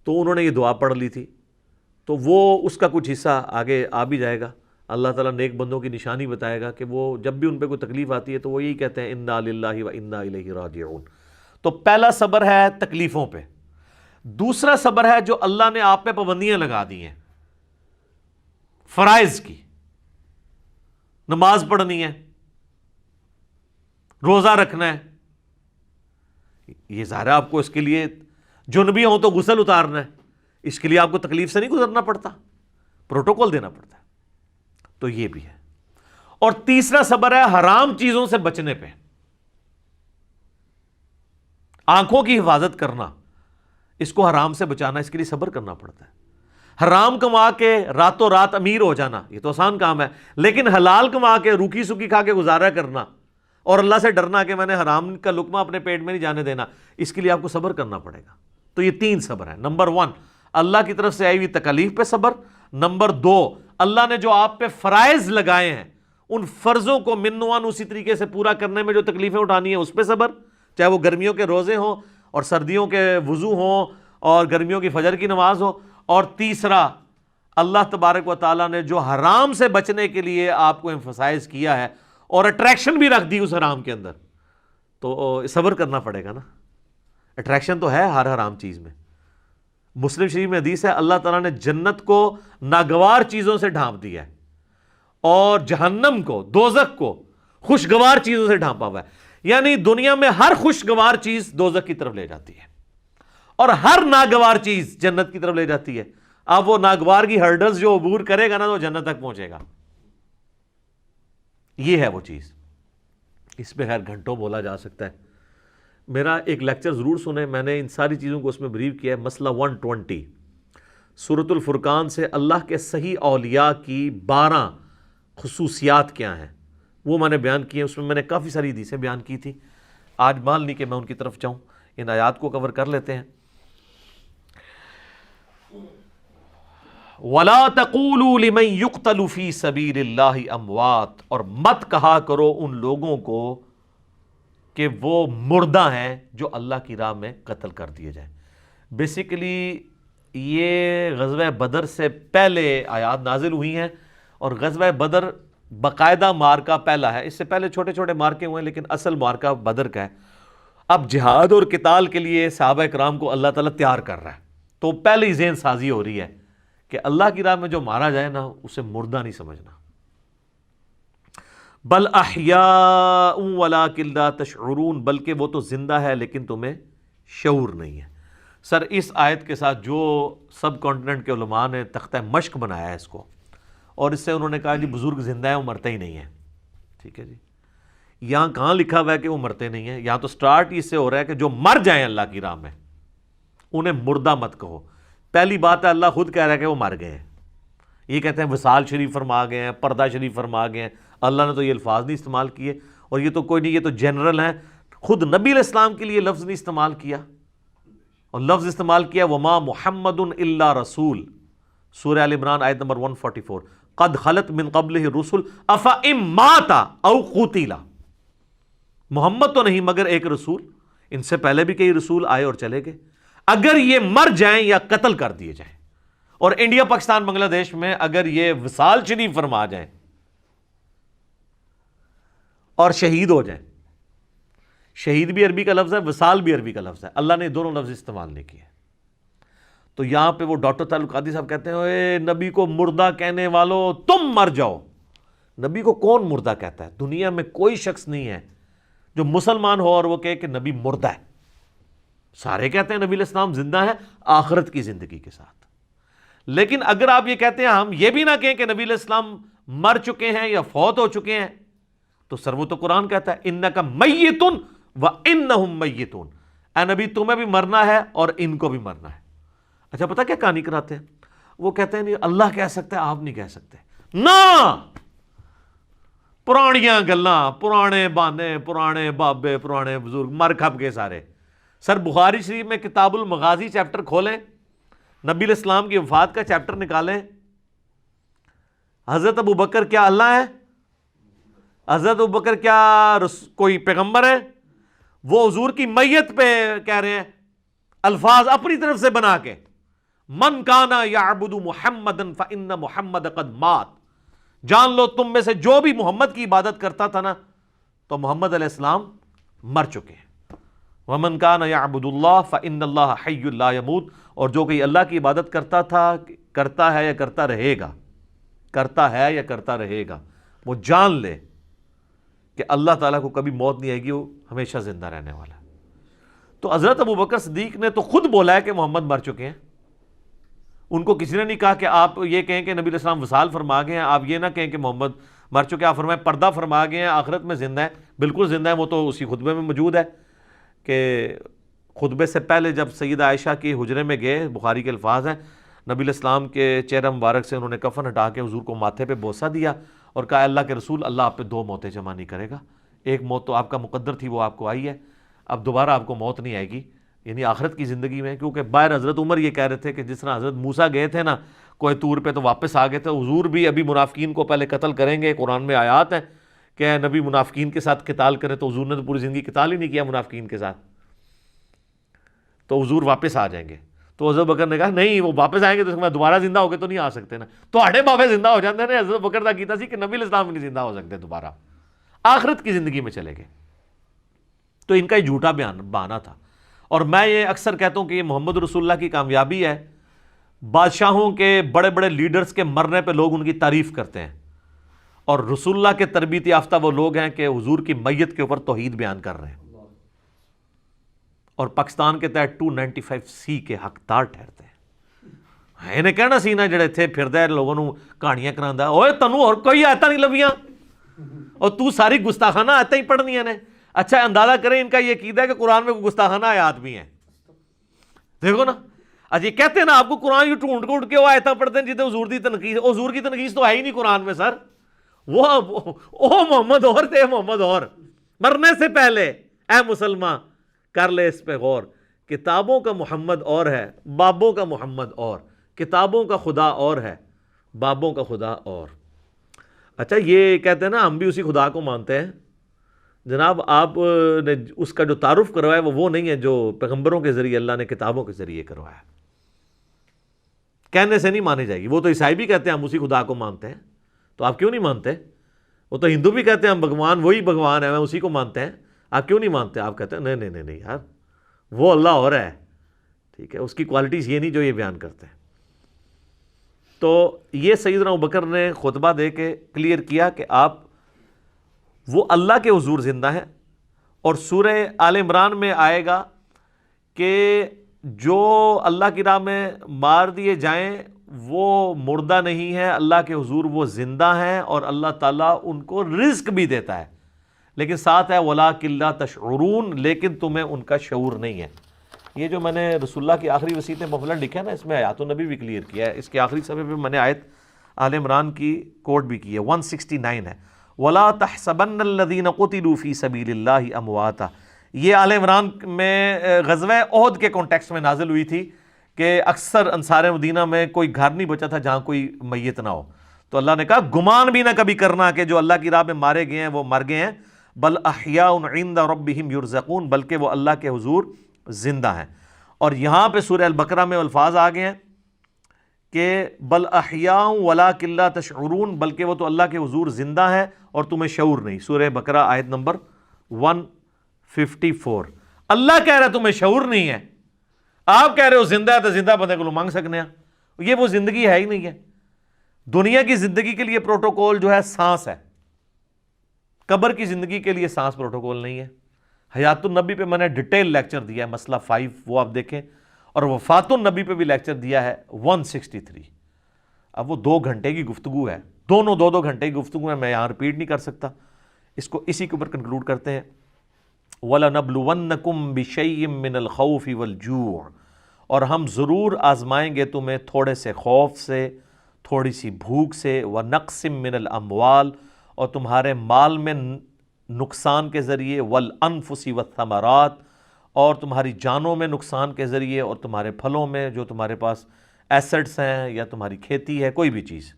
تو انہوں نے یہ دعا پڑھ لی تھی، تو وہ اس کا کچھ حصہ آگے آ بھی جائے گا. اللہ تعالیٰ نیک بندوں کی نشانی بتائے گا کہ وہ جب بھی ان پہ کوئی تکلیف آتی ہے تو وہ یہی کہتے ہیں انا للہ و انا الیہ راجعون. تو پہلا صبر ہے تکلیفوں پہ. دوسرا صبر ہے جو اللہ نے آپ پہ پابندیاں لگا دی ہیں فرائض کی، نماز پڑھنی ہے، روزہ رکھنا ہے. یہ ظاہر ہے آپ کو اس کے لیے جنبی ہوں تو غسل اتارنا ہے، اس کے لیے آپ کو تکلیف سے نہیں گزرنا پڑتا، پروٹوکول دینا پڑتا ہے. تو یہ بھی ہے. اور تیسرا صبر ہے حرام چیزوں سے بچنے پہ، آنکھوں کی حفاظت کرنا، اس کو حرام سے بچانا، اس کے لیے صبر کرنا پڑتا ہے. حرام کما کے راتوں رات امیر ہو جانا یہ تو آسان کام ہے، لیکن حلال کما کے روکھی سکی کھا کے گزارا کرنا اور اللہ سے ڈرنا کہ میں نے حرام کا لقمہ اپنے پیٹ میں نہیں جانے دینا، اس کے لیے آپ کو صبر کرنا پڑے گا. تو یہ 3 صبر ہیں. نمبر 1 اللہ کی طرف سے آئی ہوئی تکالیف پہ صبر. نمبر 2 اللہ نے جو آپ پہ فرائض لگائے ہیں ان فرضوں کو منوان اسی طریقے سے پورا کرنے میں جو تکلیفیں اٹھانی ہیں اس پہ صبر، چاہے وہ گرمیوں کے روزے ہوں اور سردیوں کے وضو ہوں اور گرمیوں کی فجر کی نماز ہو. اور تیسرا اللہ تبارک و تعالیٰ نے جو حرام سے بچنے کے لیے آپ کو ایمفسائز کیا ہے اور اٹریکشن بھی رکھ دی اس حرام کے اندر، تو صبر کرنا پڑے گا نا. اٹریکشن تو ہے ہر حرام چیز میں. مسلم شریف میں حدیث ہے اللہ تعالیٰ نے جنت کو ناگوار چیزوں سے ڈھانپ دیا ہے اور جہنم کو، دوزخ کو خوشگوار چیزوں سے ڈھانپا ہوا ہے. یعنی دنیا میں ہر خوشگوار چیز دوزخ کی طرف لے جاتی ہے اور ہر ناگوار چیز جنت کی طرف لے جاتی ہے. اب وہ ناگوار کی ہرڈلز جو عبور کرے گا نا تو جنت تک پہنچے گا. یہ ہے وہ چیز. اس پہ خیر گھنٹوں بولا جا سکتا ہے. میرا ایک لیکچر ضرور سنیں، میں نے ان ساری چیزوں کو اس میں بریف کیا ہے. مسئلہ 120 سورۃ الفرقان سے اللہ کے صحیح اولیاء کی 12 خصوصیات کیا ہیں وہ میں نے بیان کی ہیں. اس میں میں نے کافی ساری حدیثیں بیان کی تھی. آج مال نہیں کہ میں ان کی طرف جاؤں، ان آیات کو کور کر لیتے ہیں. وَلَا تَقُولُوا لِمَنْ يُقْتَلُ فِي سَبِيلِ اللَّهِ اموات، اور مت کہا کرو ان لوگوں کو کہ وہ مردہ ہیں جو اللہ کی راہ میں قتل کر دیے جائیں. بیسیکلی یہ غزوہ بدر سے پہلے آیات نازل ہوئی ہیں اور غزوہ بدر باقاعدہ مارکہ پہلا ہے. اس سے پہلے چھوٹے چھوٹے مارکے ہوئے ہیں لیکن اصل مارکہ بدر کا ہے. اب جہاد اور قتال کے لیے صحابہ کرام کو اللہ تعالیٰ تیار کر رہا ہے، تو پہلے ہی ذہن سازی ہو رہی ہے کہ اللہ کی راہ میں جو مارا جائے نا اسے مردہ نہیں سمجھنا. بل احیاء ولکن لا تشعرون، بلکہ وہ تو زندہ ہے لیکن تمہیں شعور نہیں ہے. سر اس آیت کے ساتھ جو سب کانٹیننٹ کے علماء نے تختہ مشق بنایا ہے اس کو، اور اس سے انہوں نے کہا جی بزرگ زندہ ہیں وہ مرتے ہی نہیں ہیں. ٹھیک ہے جی، یہاں کہاں لکھا ہوا ہے کہ وہ مرتے نہیں ہیں؟ یہاں تو سٹارٹ اس سے ہو رہا ہے کہ جو مر جائیں اللہ کی راہ میں انہیں مردہ مت کہو. پہلی بات ہے اللہ خود کہہ رہا ہے کہ وہ مر گئے ہیں. یہ کہتے ہیں وصال شریف فرما گئے ہیں, پردہ شریف فرما گئے ہیں, اللہ نے تو یہ الفاظ نہیں استعمال کیے, اور یہ تو کوئی نہیں, یہ تو جنرل ہیں. خود نبی علیہ السلام کے لیے لفظ نہیں استعمال کیا, اور لفظ استعمال کیا وما محمد الا رسول, سورہ آل عمران آیت نمبر 144, قد خلت من قبلہ الرسل افئن مات او قتل. محمد تو نہیں مگر ایک رسول, ان سے پہلے بھی کئی رسول آئے اور چلے گئے, اگر یہ مر جائیں یا قتل کر دیے جائیں. اور انڈیا پاکستان بنگلہ دیش میں اگر یہ وصال شریف فرما جائیں اور شہید ہو جائیں, شہید بھی عربی کا لفظ ہے, وصال بھی عربی کا لفظ ہے, اللہ نے دونوں لفظ استعمال نہیں کیے. تو یہاں پہ وہ ڈاکٹر تعلق قادری صاحب کہتے ہیں اے نبی کو مردہ کہنے والو تم مر جاؤ. نبی کو کون مردہ کہتا ہے؟ دنیا میں کوئی شخص نہیں ہے جو مسلمان ہو اور وہ کہے کہ نبی مردہ ہے. سارے کہتے ہیں نبی علیہ السلام زندہ ہے آخرت کی زندگی کے ساتھ. لیکن اگر آپ یہ کہتے ہیں ہم یہ بھی نہ کہیں کہ نبی علیہ السلام مر چکے ہیں یا فوت ہو چکے ہیں, تو سر وہ تو قرآن کہتا ہے انک میت وانہم میتون, اے نبی تمہیں بھی مرنا ہے اور ان کو بھی مرنا ہے. اچھا پتہ کیا کہانی کراتے ہیں؟ وہ کہتے ہیں نہیں اللہ کہہ سکتا ہے آپ نہیں کہہ سکتے. نہ, پرانیاں گلاں, پرانے بانے, پرانے بابے, پرانے بزرگ مر کھپ گئے سارے. سر بخاری شریف میں کتاب المغازی چیپٹر کھولیں, نبی علیہ السلام کی وفات کا چیپٹر نکالیں, حضرت ابو بکر کیا اللہ ہے؟ حضرت ابو بکر کیا کوئی پیغمبر ہے؟ وہ حضور کی میت پہ کہہ رہے ہیں الفاظ اپنی طرف سے بنا کے, من کانا یعبد محمدا فإن محمد قد مات. جان لو تم میں سے جو بھی محمد کی عبادت کرتا تھا نا, تو محمد علیہ السلام مر چکے ہیں. ومن کان یعبد اللہ فإن اللہ حی لا یموت, اور جو کہ اللہ کی عبادت کرتا تھا, کرتا ہے یا کرتا رہے گا, کرتا ہے یا کرتا رہے گا, وہ جان لے کہ اللہ تعالیٰ کو کبھی موت نہیں آئے گی, وہ ہمیشہ زندہ رہنے والا ہے. تو حضرت ابو بکر صدیق نے تو خود بولا ہے کہ محمد مر چکے ہیں. ان کو کسی نے نہیں کہا کہ آپ یہ کہیں کہ نبی علیہ السلام وصال فرما گئے ہیں, آپ یہ نہ کہیں کہ محمد مر چکے. آپ فرمائیں پردہ فرما گئے ہیں, آخرت میں زندہ ہے. بالکل زندہ ہے, وہ تو اسی خطبے میں موجود ہے کہ خطبے سے پہلے جب سیدہ عائشہ کی حجرے میں گئے, بخاری کے الفاظ ہیں, نبی علیہ السلام کے چہرہ مبارک سے انہوں نے کفن ہٹا کے حضور کو ماتھے پہ بوسہ دیا اور کہا اللہ کے رسول اللہ آپ پہ 2 موتیں جمع نہیں کرے گا. ایک موت تو آپ کا مقدر تھی, وہ آپ کو آئی ہے, اب دوبارہ آپ کو موت نہیں آئے گی, یعنی آخرت کی زندگی میں. کیونکہ باہر حضرت عمر یہ کہہ رہے تھے کہ جس طرح حضرت موسیٰ گئے تھے نا کوہ طور پہ تو واپس آ گئے تھے, حضور بھی ابھی منافقین کو پہلے قتل کریں گے. قرآن میں آیات ہیں کہ نبی منافقین کے ساتھ قتال کرے, تو حضور نے تو پوری زندگی قتال ہی نہیں کیا منافقین کے ساتھ, تو حضور واپس آ جائیں گے. تو حضرت بکر نے کہا نہیں, وہ واپس آئیں گے تو اس کے بعد دوبارہ زندہ ہو کے تو نہیں آ سکتے نا. تو ہڑے بابے زندہ ہو جاتے ہیں. حضرت بکر دا کیتا سی کہ نبی علیہ السلام نہیں زندہ ہو سکتے دوبارہ, آخرت کی زندگی میں چلے گئے. تو ان کا یہ جھوٹا بہانہ تھا. اور میں یہ اکثر کہتا ہوں کہ یہ محمد رسول اللہ کی کامیابی ہے. بادشاہوں کے بڑے بڑے لیڈرز کے مرنے پہ لوگ ان کی تعریف کرتے ہیں, اور رسول اللہ کے تربیت یافتہ وہ لوگ ہیں کہ حضور کی میت کے اوپر توحید بیان کر رہے ہیں, اور پاکستان کے تحت 295C کے حقدار ٹھہرتے ہیں. انہیں کہنا سی نا جڑے تھے پھردے لوگوں نو کہانیاں کراندا, اوے تنوں اور کوئی آیتاں نہیں لبیاں اور تو ساری گستاخانہ آیتاں ہی پڑھنیاں نے. اچھا اندازہ کریں ان کا یہ عقیدہ ہے کہ قرآن میں گستاخانہ آیات بھی ہیں. دیکھو نا, اچھا یہ کہتے ہیں نا آپ کو قرآن یہ ڈھونڈ ڈھونڈ کے وہ آیتاں پڑھتے ہیں جتنے حضور دی تنقید, حضور کی تنقید تو ہے ہی نہیں قرآن میں. سر وہ محمد اور تھے, محمد اور مرنے سے پہلے اے مسلمان کر لے اس پہ غور, کتابوں کا محمد اور ہے, بابوں کا محمد اور, کتابوں کا خدا اور ہے, بابوں کا خدا اور. اچھا یہ کہتے ہیں نا ہم بھی اسی خدا کو مانتے ہیں. جناب آپ نے اس کا جو تعارف کروایا وہ نہیں ہے جو پیغمبروں کے ذریعے اللہ نے کتابوں کے ذریعے کروایا. کہنے سے نہیں مانی جائے گی. وہ تو عیسائی بھی کہتے ہیں ہم اسی خدا کو مانتے ہیں, تو آپ کیوں نہیں مانتے؟ وہ تو ہندو بھی کہتے ہیں ہم بھگوان وہی بھگوان ہے, ہم اسی کو مانتے ہیں, آپ کیوں نہیں مانتے؟ آپ کہتے ہیں نہیں نہیں نہیں یار وہ اللہ اور ہے, ٹھیک ہے, اس کی کوالٹیز یہ نہیں جو یہ بیان کرتے ہیں. تو یہ سیدنا ابوبکر نے خطبہ دے کے کلیئر کیا کہ آپ وہ اللہ کے حضور زندہ ہیں. اور سورہ آل عمران میں آئے گا کہ جو اللہ کی راہ میں مار دیے جائیں وہ مردہ نہیں ہے, اللہ کے حضور وہ زندہ ہیں, اور اللہ تعالیٰ ان کو رزق بھی دیتا ہے. لیکن ساتھ ہے وَلَٰكِن لَا تَشْعُرُونَ, لیکن تمہیں ان کا شعور نہیں ہے. یہ جو میں نے رسول اللہ کی آخری وصیت مفلن لکھا ہے نا، اس میں آیات النبی بھی کلیئر کیا ہے. اس کے آخری صفحے پہ میں نے آیت آل عمران کی کوٹ بھی کی ہے، 169 ہے. وَلَا تَحْسَبَنَّ الَّذِينَ قُتِلُوا فِي سَبِيلِ اللَّهِ أَمْوَاتًا. یہ آل عمران میں غزوہ احد کے کانٹیکسٹ میں نازل ہوئی تھی کہ اکثر انصار مدینہ میں کوئی گھر نہیں بچا تھا جہاں کوئی میت نہ ہو. تو اللہ نے کہا گمان بھی نہ کبھی کرنا کہ جو اللہ کی راہ میں مارے گئے ہیں وہ مر گئے ہیں، بل احیاء عند ربہم یرزقون، بلکہ وہ اللہ کے حضور زندہ ہیں. اور یہاں پہ سورہ البقرہ میں الفاظ آ گئے ہیں کہ بل احیاء ولکن لا تشعرون، بلکہ وہ تو اللہ کے حضور زندہ ہے اور تمہیں شعور نہیں. سورہ بقرہ آیت نمبر 154. اللہ کہہ رہا ہے تمہیں شعور نہیں ہے، آپ کہہ رہے ہو زندہ ہے، تو زندہ بندے کو مانگ سکنے ہیں. یہ وہ زندگی ہے ہی نہیں ہے. دنیا کی زندگی کے لیے پروٹوکول جو ہے سانس ہے، قبر کی زندگی کے لیے سانس پروٹوکول نہیں ہے. حیات النبی پہ میں نے ڈیٹیل لیکچر دیا ہے، مسئلہ 5 وہ آپ دیکھیں، اور وفات النبی پہ بھی لیکچر دیا ہے 163. اب وہ 2 گھنٹے کی گفتگو ہے، دونوں 2 گھنٹے کی گفتگو ہے، میں یہاں ریپیٹ نہیں کر سکتا. اس کو اسی کے اوپر کنکلوڈ کرتے ہیں. وَلَنَبْلُوَنَّكُمْ بِشَيْءٍ مِّنَ الْخَوْفِ وَالْجُوعِ، اور ہم ضرور آزمائیں گے تمہیں تھوڑے سے خوف سے، تھوڑی سی بھوک سے، وَنَقْصٍ مِّنَ الْأَمْوَالِ، اور تمہارے مال میں نقصان کے ذریعے، وَالْأَنفُسِ وَالثَّمَرَاتِ، اور تمہاری جانوں میں نقصان کے ذریعے، اور تمہارے پھلوں میں جو تمہارے پاس ایسٹس ہیں یا تمہاری کھیتی ہے کوئی بھی چیز.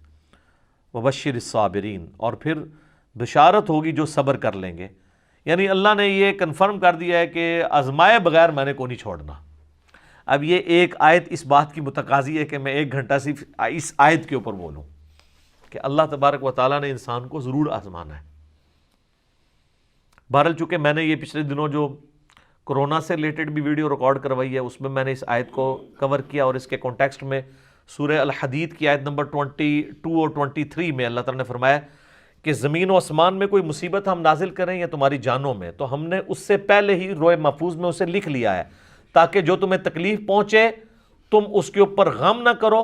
وَبَشِّرِ الصَّابِرِينَ، اور پھر بشارت ہوگی جو صبر کر لیں گے. یعنی اللہ نے یہ کنفرم کر دیا ہے کہ آزمائے بغیر میں نے کو نہیں چھوڑنا. اب یہ ایک آیت اس بات کی متقاضی ہے کہ میں 1 گھنٹہ صرف اس آیت کے اوپر بولوں کہ اللہ تبارک و تعالیٰ نے انسان کو ضرور آزمانا ہے. بہرحال چونکہ میں نے یہ پچھلے دنوں جو کرونا سے ریلیٹڈ بھی ویڈیو ریکارڈ کروائی ہے، اس میں میں نے اس آیت کو کور کیا، اور اس کے کانٹیکسٹ میں سورہ الحدید کی آیت نمبر 22 اور 23 میں اللہ تعالیٰ نے فرمایا کہ زمین و آسمان میں کوئی مصیبت ہم نازل کریں یا تمہاری جانوں میں، تو ہم نے اس سے پہلے ہی روئے محفوظ میں اسے لکھ لیا ہے، تاکہ جو تمہیں تکلیف پہنچے تم اس کے اوپر غم نہ کرو،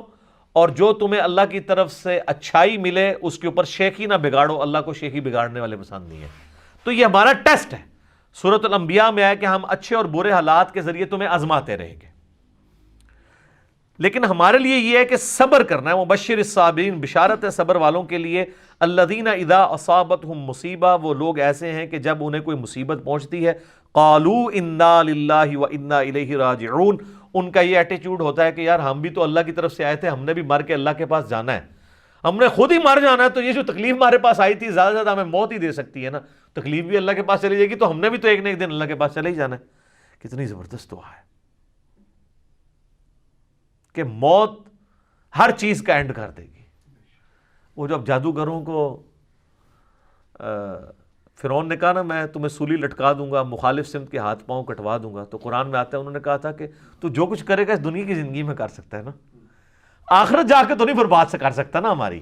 اور جو تمہیں اللہ کی طرف سے اچھائی ملے اس کے اوپر شیخی نہ بگاڑو. اللہ کو شیخی بگاڑنے والے پسند نہیں ہے. تو یہ ہمارا ٹیسٹ ہے. سورۃ الانبیاء میں آیا کہ ہم اچھے اور برے حالات کے ذریعے تمہیں آزماتے رہیں گے، لیکن ہمارے لیے یہ ہے کہ صبر کرنا ہے. مبشر الصابرین، بشارت ہے صبر والوں کے لیے. الذین اذا اصابتہم مصیبہ، وہ لوگ ایسے ہیں کہ جب انہیں کوئی مصیبت پہنچتی ہے، قالوا انا للہ وانا الیہ راجعون، ان کا یہ ایٹیچیوڈ ہوتا ہے کہ یار ہم بھی تو اللہ کی طرف سے آئے تھے، ہم نے بھی مر کے اللہ کے پاس جانا ہے، ہم نے خود ہی مر جانا ہے. تو یہ جو تکلیف ہمارے پاس آئی تھی زیادہ سے زیادہ ہمیں موت ہی دے سکتی ہے نا، تکلیف بھی اللہ کے پاس چلی جائے گی، تو ہم نے بھی تو ایک نہ ایک دن اللہ کے پاس چلے ہی جانا ہے. کتنی زبردست دعا ہے کہ موت ہر چیز کا اینڈ کر دے گی. وہ جب جادوگروں کو فرعون نے کہا نا میں تمہیں سولی لٹکا دوں گا، مخالف سمت کے ہاتھ پاؤں کٹوا دوں گا، تو قرآن میں آتا ہے انہوں نے کہا تھا کہ تو جو کچھ کرے گا اس دنیا کی زندگی میں کر سکتا ہے نا، آخرت جا کے تو نہیں برباد سے کر سکتا نا ہماری.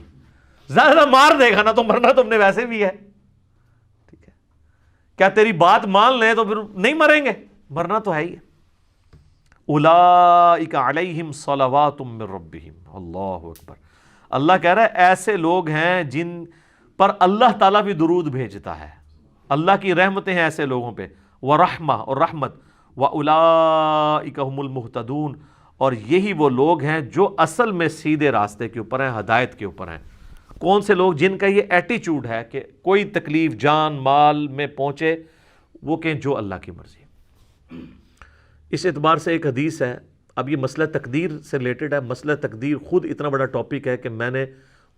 زیادہ مار دے گا نا، تو مرنا تم نے ویسے بھی ہے. ٹھیک ہے، کیا تیری بات مان لیں تو پھر نہیں مریں گے، مرنا تو ہے ہی ہے. اولئک علیہم صلوات من ربہم، اللہ اکبر. اللہ کہہ رہا ہے ایسے لوگ ہیں جن پر اللہ تعالیٰ بھی درود بھیجتا ہے، اللہ کی رحمتیں ہیں ایسے لوگوں پہ، ورحمہ اور رحمت، واولئک هم المہتدون، اور یہی وہ لوگ ہیں جو اصل میں سیدھے راستے کے اوپر ہیں، ہدایت کے اوپر ہیں. کون سے لوگ؟ جن کا یہ ایٹیچیوڈ ہے کہ کوئی تکلیف جان مال میں پہنچے وہ کہیں جو اللہ کی مرضی. اس اعتبار سے ایک حدیث ہے، اب یہ مسئلہ تقدیر سے ریلیٹڈ ہے. مسئلہ تقدیر خود اتنا بڑا ٹاپک ہے کہ میں نے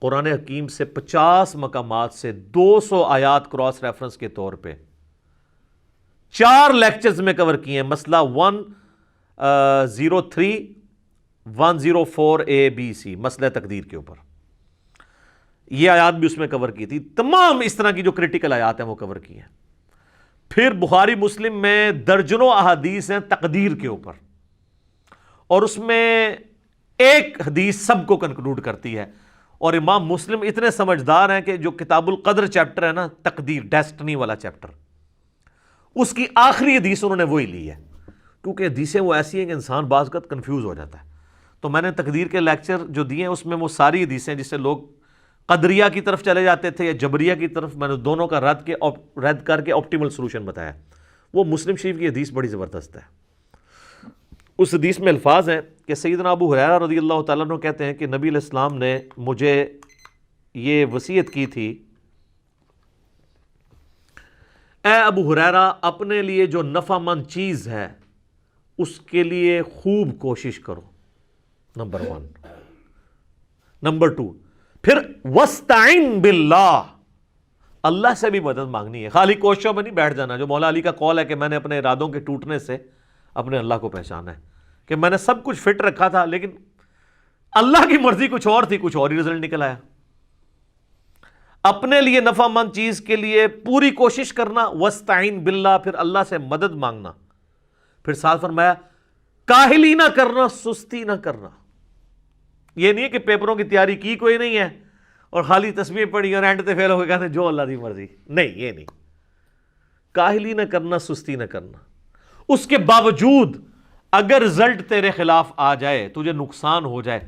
قرآن حکیم سے 50 مقامات سے 200 آیات کراس ریفرنس کے طور پہ 4 لیکچرز میں کور کیے ہیں. مسئلہ 103 104 ABC مسئلہ تقدیر کے اوپر، یہ آیات بھی اس میں کور کی تھی. تمام اس طرح کی جو کریٹیکل آیات ہیں وہ کور کی ہیں. پھر بخاری مسلم میں درجنوں احادیث ہیں تقدیر کے اوپر، اور اس میں ایک حدیث سب کو کنکلوڈ کرتی ہے. اور امام مسلم اتنے سمجھدار ہیں کہ جو کتاب القدر چیپٹر ہے نا، تقدیر ڈیسٹنی والا چیپٹر، اس کی آخری حدیث انہوں نے وہی لی ہے، کیونکہ حدیثیں وہ ایسی ہیں کہ انسان بعض اوقات کنفیوز ہو جاتا ہے. تو میں نے تقدیر کے لیکچر جو دیے ہیں اس میں وہ ساری حدیثیں جس سے لوگ قدریہ کی طرف چلے جاتے تھے یا جبریہ کی طرف، میں نے دونوں کا رد کر کے آپٹیمل سولوشن بتایا. وہ مسلم شریف کی حدیث بڑی زبردست ہے. اس حدیث میں الفاظ ہیں کہ سیدنا ابو ہریرہ رضی اللہ تعالیٰ عنہ کہتے ہیں کہ نبی علیہ السلام نے مجھے یہ وصیت کی تھی، اے ابو ہریرہ اپنے لیے جو نفع مند چیز ہے اس کے لیے خوب کوشش کرو، نمبر 1۔ نمبر 2، پھر وَاسْتَعِن بِاللَّہ، اللہ سے بھی مدد مانگنی ہے، خالی کوششوں میں نہیں بیٹھ جانا، جو مولا علی کا قول ہے کہ میں نے اپنے ارادوں کے ٹوٹنے سے اپنے اللہ کو پہچانا ہے، کہ میں نے سب کچھ فٹ رکھا تھا لیکن اللہ کی مرضی کچھ اور تھی، کچھ اور ہی رزلٹ نکل آیا۔ اپنے لیے نفع مند چیز کے لیے پوری کوشش کرنا، وَاسْتَعِن بِاللَّہ، پھر اللہ سے مدد مانگنا، پھر ساتھ فرمایا کاہلی نہ کرنا، سستی نہ کرنا۔ یہ نہیں ہے کہ پیپروں کی تیاری کی کوئی نہیں ہے اور خالی تسبیح پڑھی اور اینڈ تے فیل ہو کے کہتے ہیں جو اللہ دی مرضی، نہیں، یہ نہیں، کاہلی نہ کرنا، سستی نہ کرنا۔ اس کے باوجود اگر رزلٹ تیرے خلاف آ جائے، تجھے نقصان ہو جائے،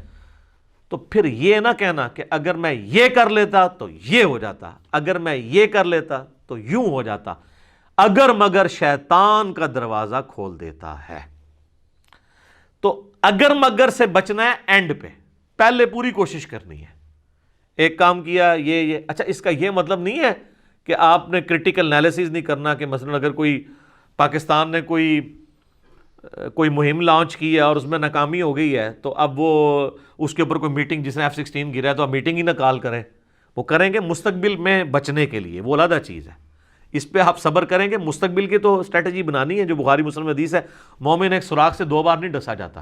تو پھر یہ نہ کہنا کہ اگر میں یہ کر لیتا تو یہ ہو جاتا، اگر میں یہ کر لیتا تو یوں ہو جاتا، اگر مگر شیطان کا دروازہ کھول دیتا ہے۔ تو اگر مگر سے بچنا ہے اینڈ پہ، پہلے پوری کوشش کرنی ہے۔ ایک کام کیا یہ اچھا، اس کا یہ مطلب نہیں ہے کہ آپ نے کرٹیکل انالیسز نہیں کرنا، کہ مثلا اگر کوئی پاکستان نے کوئی مہم لانچ کی ہے اور اس میں ناکامی ہو گئی ہے تو اب وہ اس کے اوپر کوئی میٹنگ، جس نے F-16 گرا ہے تو اب میٹنگ ہی نہ کال کریں، وہ کریں گے مستقبل میں بچنے کے لیے، وہ علیحدہ چیز ہے، اس پہ آپ صبر کریں گے۔ مستقبل کی تو اسٹریٹجی بنانی ہے، جو بخاری مسلم میں حدیث ہے، مومن ایک سوراخ سے 2 بار نہیں ڈسا جاتا،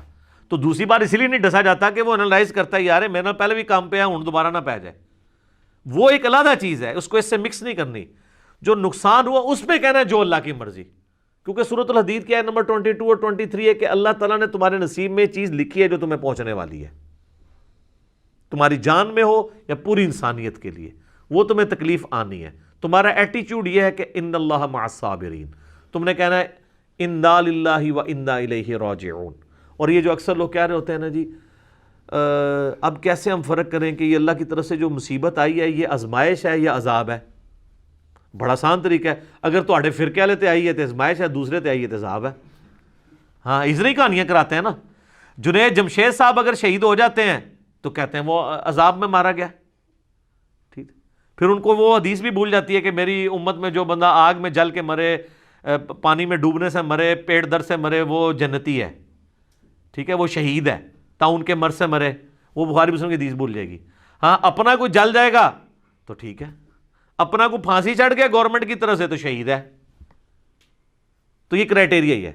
تو دوسری بار اسی لیے نہیں ڈسا جاتا کہ وہ انالائز کرتا ہے یار میرے پہلے بھی کام پہ ہے، ہوں دوبارہ نہ پہ جائے، وہ ایک علیحدہ چیز ہے، اس کو اس سے مکس نہیں کرنی۔ جو نقصان ہوا اس پہ کہنا ہے جو اللہ کی مرضی، کیونکہ سورۃ الحدید کی آیت نمبر 22 اور 23 ہے کہ اللہ تعالیٰ نے تمہارے نصیب میں چیز لکھی ہے جو تمہیں پہنچنے والی ہے، تمہاری جان میں ہو یا پوری انسانیت کے لیے، وہ تمہیں تکلیف آنی ہے۔ تمہارا ایٹیچیوڈ یہ ہے کہ ان اللہ مع الصابرین، تم نے کہنا ہے انا للہ و انا الیہ راجعون۔ اور یہ جو اکثر لوگ کہہ رہے ہوتے ہیں نا جی اب کیسے ہم فرق کریں کہ یہ اللہ کی طرف سے جو مصیبت آئی ہے یہ آزمائش ہے یا عذاب ہے؟ بڑا آسان طریقہ ہے، اگر تواڈے فرقے والے تے آئی ہے تے آزمائش ہے، دوسرے تے آئی ہے تے عذاب ہے۔ ہاں اس طرح کہانیاں کراتے ہیں نا، جنید جمشید صاحب اگر شہید ہو جاتے ہیں تو کہتے ہیں وہ عذاب میں مارا گیا، ٹھیک، پھر ان کو وہ حدیث بھی بھول جاتی ہے کہ میری امت میں جو بندہ آگ میں جل کے مرے، پانی میں ڈوبنے سے مرے، پیٹ درد سے مرے، وہ جنتی ہے، ٹھیک ہے، وہ شہید ہے، تعاون کے مرض سے مرے، وہ بخاری مسلم کی حدیث بھول جائے گی۔ ہاں اپنا کوئی جل جائے گا تو ٹھیک ہے، اپنا کو پھانسی چڑھ گیا گورنمنٹ کی طرف سے تو شہید ہے۔ تو یہ کرائٹیریا ہی ہے،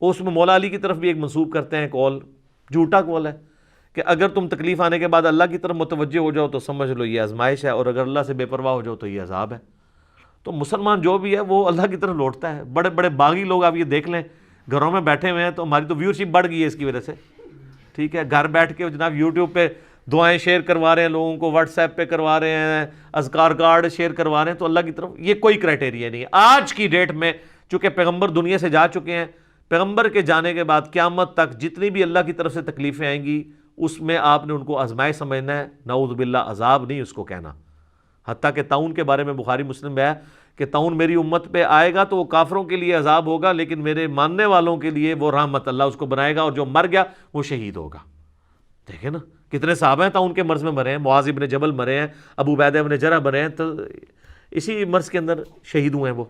اس میں مولا علی کی طرف بھی ایک منسوب کرتے ہیں قول، جھوٹا قول ہے کہ اگر تم تکلیف آنے کے بعد اللہ کی طرف متوجہ ہو جاؤ تو سمجھ لو یہ آزمائش ہے، اور اگر اللہ سے بے پرواہ ہو جاؤ تو یہ عذاب ہے۔ تو مسلمان جو بھی ہے وہ اللہ کی طرف لوٹتا ہے۔ بڑے بڑے باغی لوگ آپ یہ دیکھ لیں گھروں میں بیٹھے ہوئے ہیں، تو ہماری تو ویورشپ بڑھ گئی ہے اس کی وجہ سے، ٹھیک ہے، گھر بیٹھ کے جناب یوٹیوب پہ دعائیں شیئر کروا رہے ہیں لوگوں کو، واٹس ایپ پہ کروا رہے ہیں، اذکار کارڈ شیئر کروا رہے ہیں، تو اللہ کی طرف یہ کوئی کرائٹیریا نہیں ہے۔ آج کی ڈیٹ میں چونکہ پیغمبر دنیا سے جا چکے ہیں، پیغمبر کے جانے کے بعد قیامت تک جتنی بھی اللہ کی طرف سے تکلیفیں آئیں گی اس میں آپ نے ان کو آزمائش سمجھنا ہے، نعوذ باللہ عذاب نہیں اس کو کہنا۔ حتیٰ کہ تعاون کے بارے میں بخاری مسلم میں ہے کہ تعاون میری امت پہ آئے گا تو وہ کافروں کے لیے عذاب ہوگا، لیکن میرے ماننے والوں کے لیے وہ رحمت، اللہ اس کو بنائے گا، اور جو مر گیا وہ شہید ہوگا۔ دیکھیں نا کتنے صحابہ ہیں تعاون کے مرض میں مرے ہیں، معاذ ابن جبل مرے ہیں، ابو عبیدہ ابن جرح مرے ہیں، تو اسی مرض کے اندر شہید ہوئے ہیں وہ۔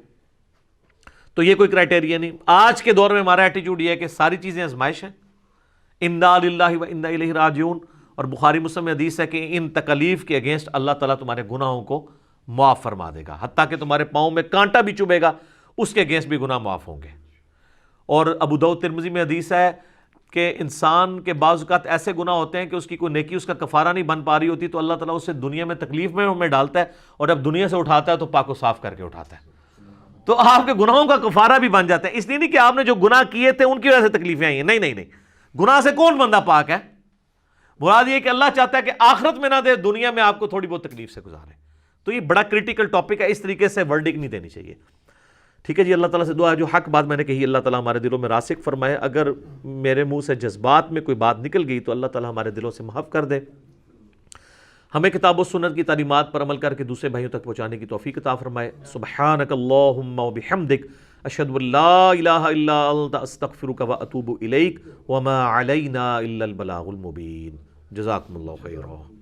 تو یہ کوئی کرائٹیریا نہیں۔ آج کے دور میں ہمارا ایٹیٹیوڈ یہ ہے کہ ساری چیزیں آزمائش ہیں، انا للہ و انا الیہ راجعون، اور بخاری مسلم میں حدیث ہے کہ ان تکالیف کے اگینسٹ اللہ تعالیٰ تمہارے گناہوں کو معاف فرما دے گا، حتیٰ کہ تمہارے پاؤں میں کانٹا بھی چبھے گا اس کے اگینسٹ بھی گناہ معاف ہوں گے۔ اور ابو داؤد ترمذی میں حدیث ہے کہ انسان کے بعض اوقات ایسے گناہ ہوتے ہیں کہ اس کی کوئی نیکی اس کا کفارہ نہیں بن پا رہی ہوتی، تو اللہ تعالیٰ اسے دنیا میں تکلیف میں ڈالتا ہے، اور جب دنیا سے اٹھاتا ہے تو پاک و صاف کر کے اٹھاتا ہے، تو آپ کے گناہوں کا کفارہ بھی بن جاتا ہے۔ اس لیے نہیں کہ آپ نے جو گناہ کیے تھے ان کی وجہ سے تکلیفیں آئی ہیں، نہیں نہیں نہیں، گناہ سے کون بندہ پاک ہے؟ مراد یہ کہ اللہ چاہتا ہے کہ آخرت میں نہ دے، دنیا میں آپ کو تھوڑی بہت تکلیف سے گزارے۔ تو یہ بڑا کرٹیکل ٹاپک ہے، اس طریقے سے ورڈک نہیں دینی چاہیے، ٹھیک ہے جی۔ اللہ تعالیٰ سے دعا ہے جو حق بات میں نے کہی اللہ تعالیٰ ہمارے دلوں میں راسخ فرمائے، اگر میرے منہ سے جذبات میں کوئی بات نکل گئی تو اللہ تعالیٰ ہمارے دلوں سے محو کر دے۔ ہمیں کتاب و سنت کی تعلیمات پر عمل کر کے دوسرے بھائیوں تک پہنچانے کی توفیق عطا فرمائے۔ سبحانک اللہم و بحمدک، اشہد ان لا الہ الا انت، استغفرک و اتوب الیک، وما علینا الا البلاغ المبین۔ جزاکم اللہ خیرا۔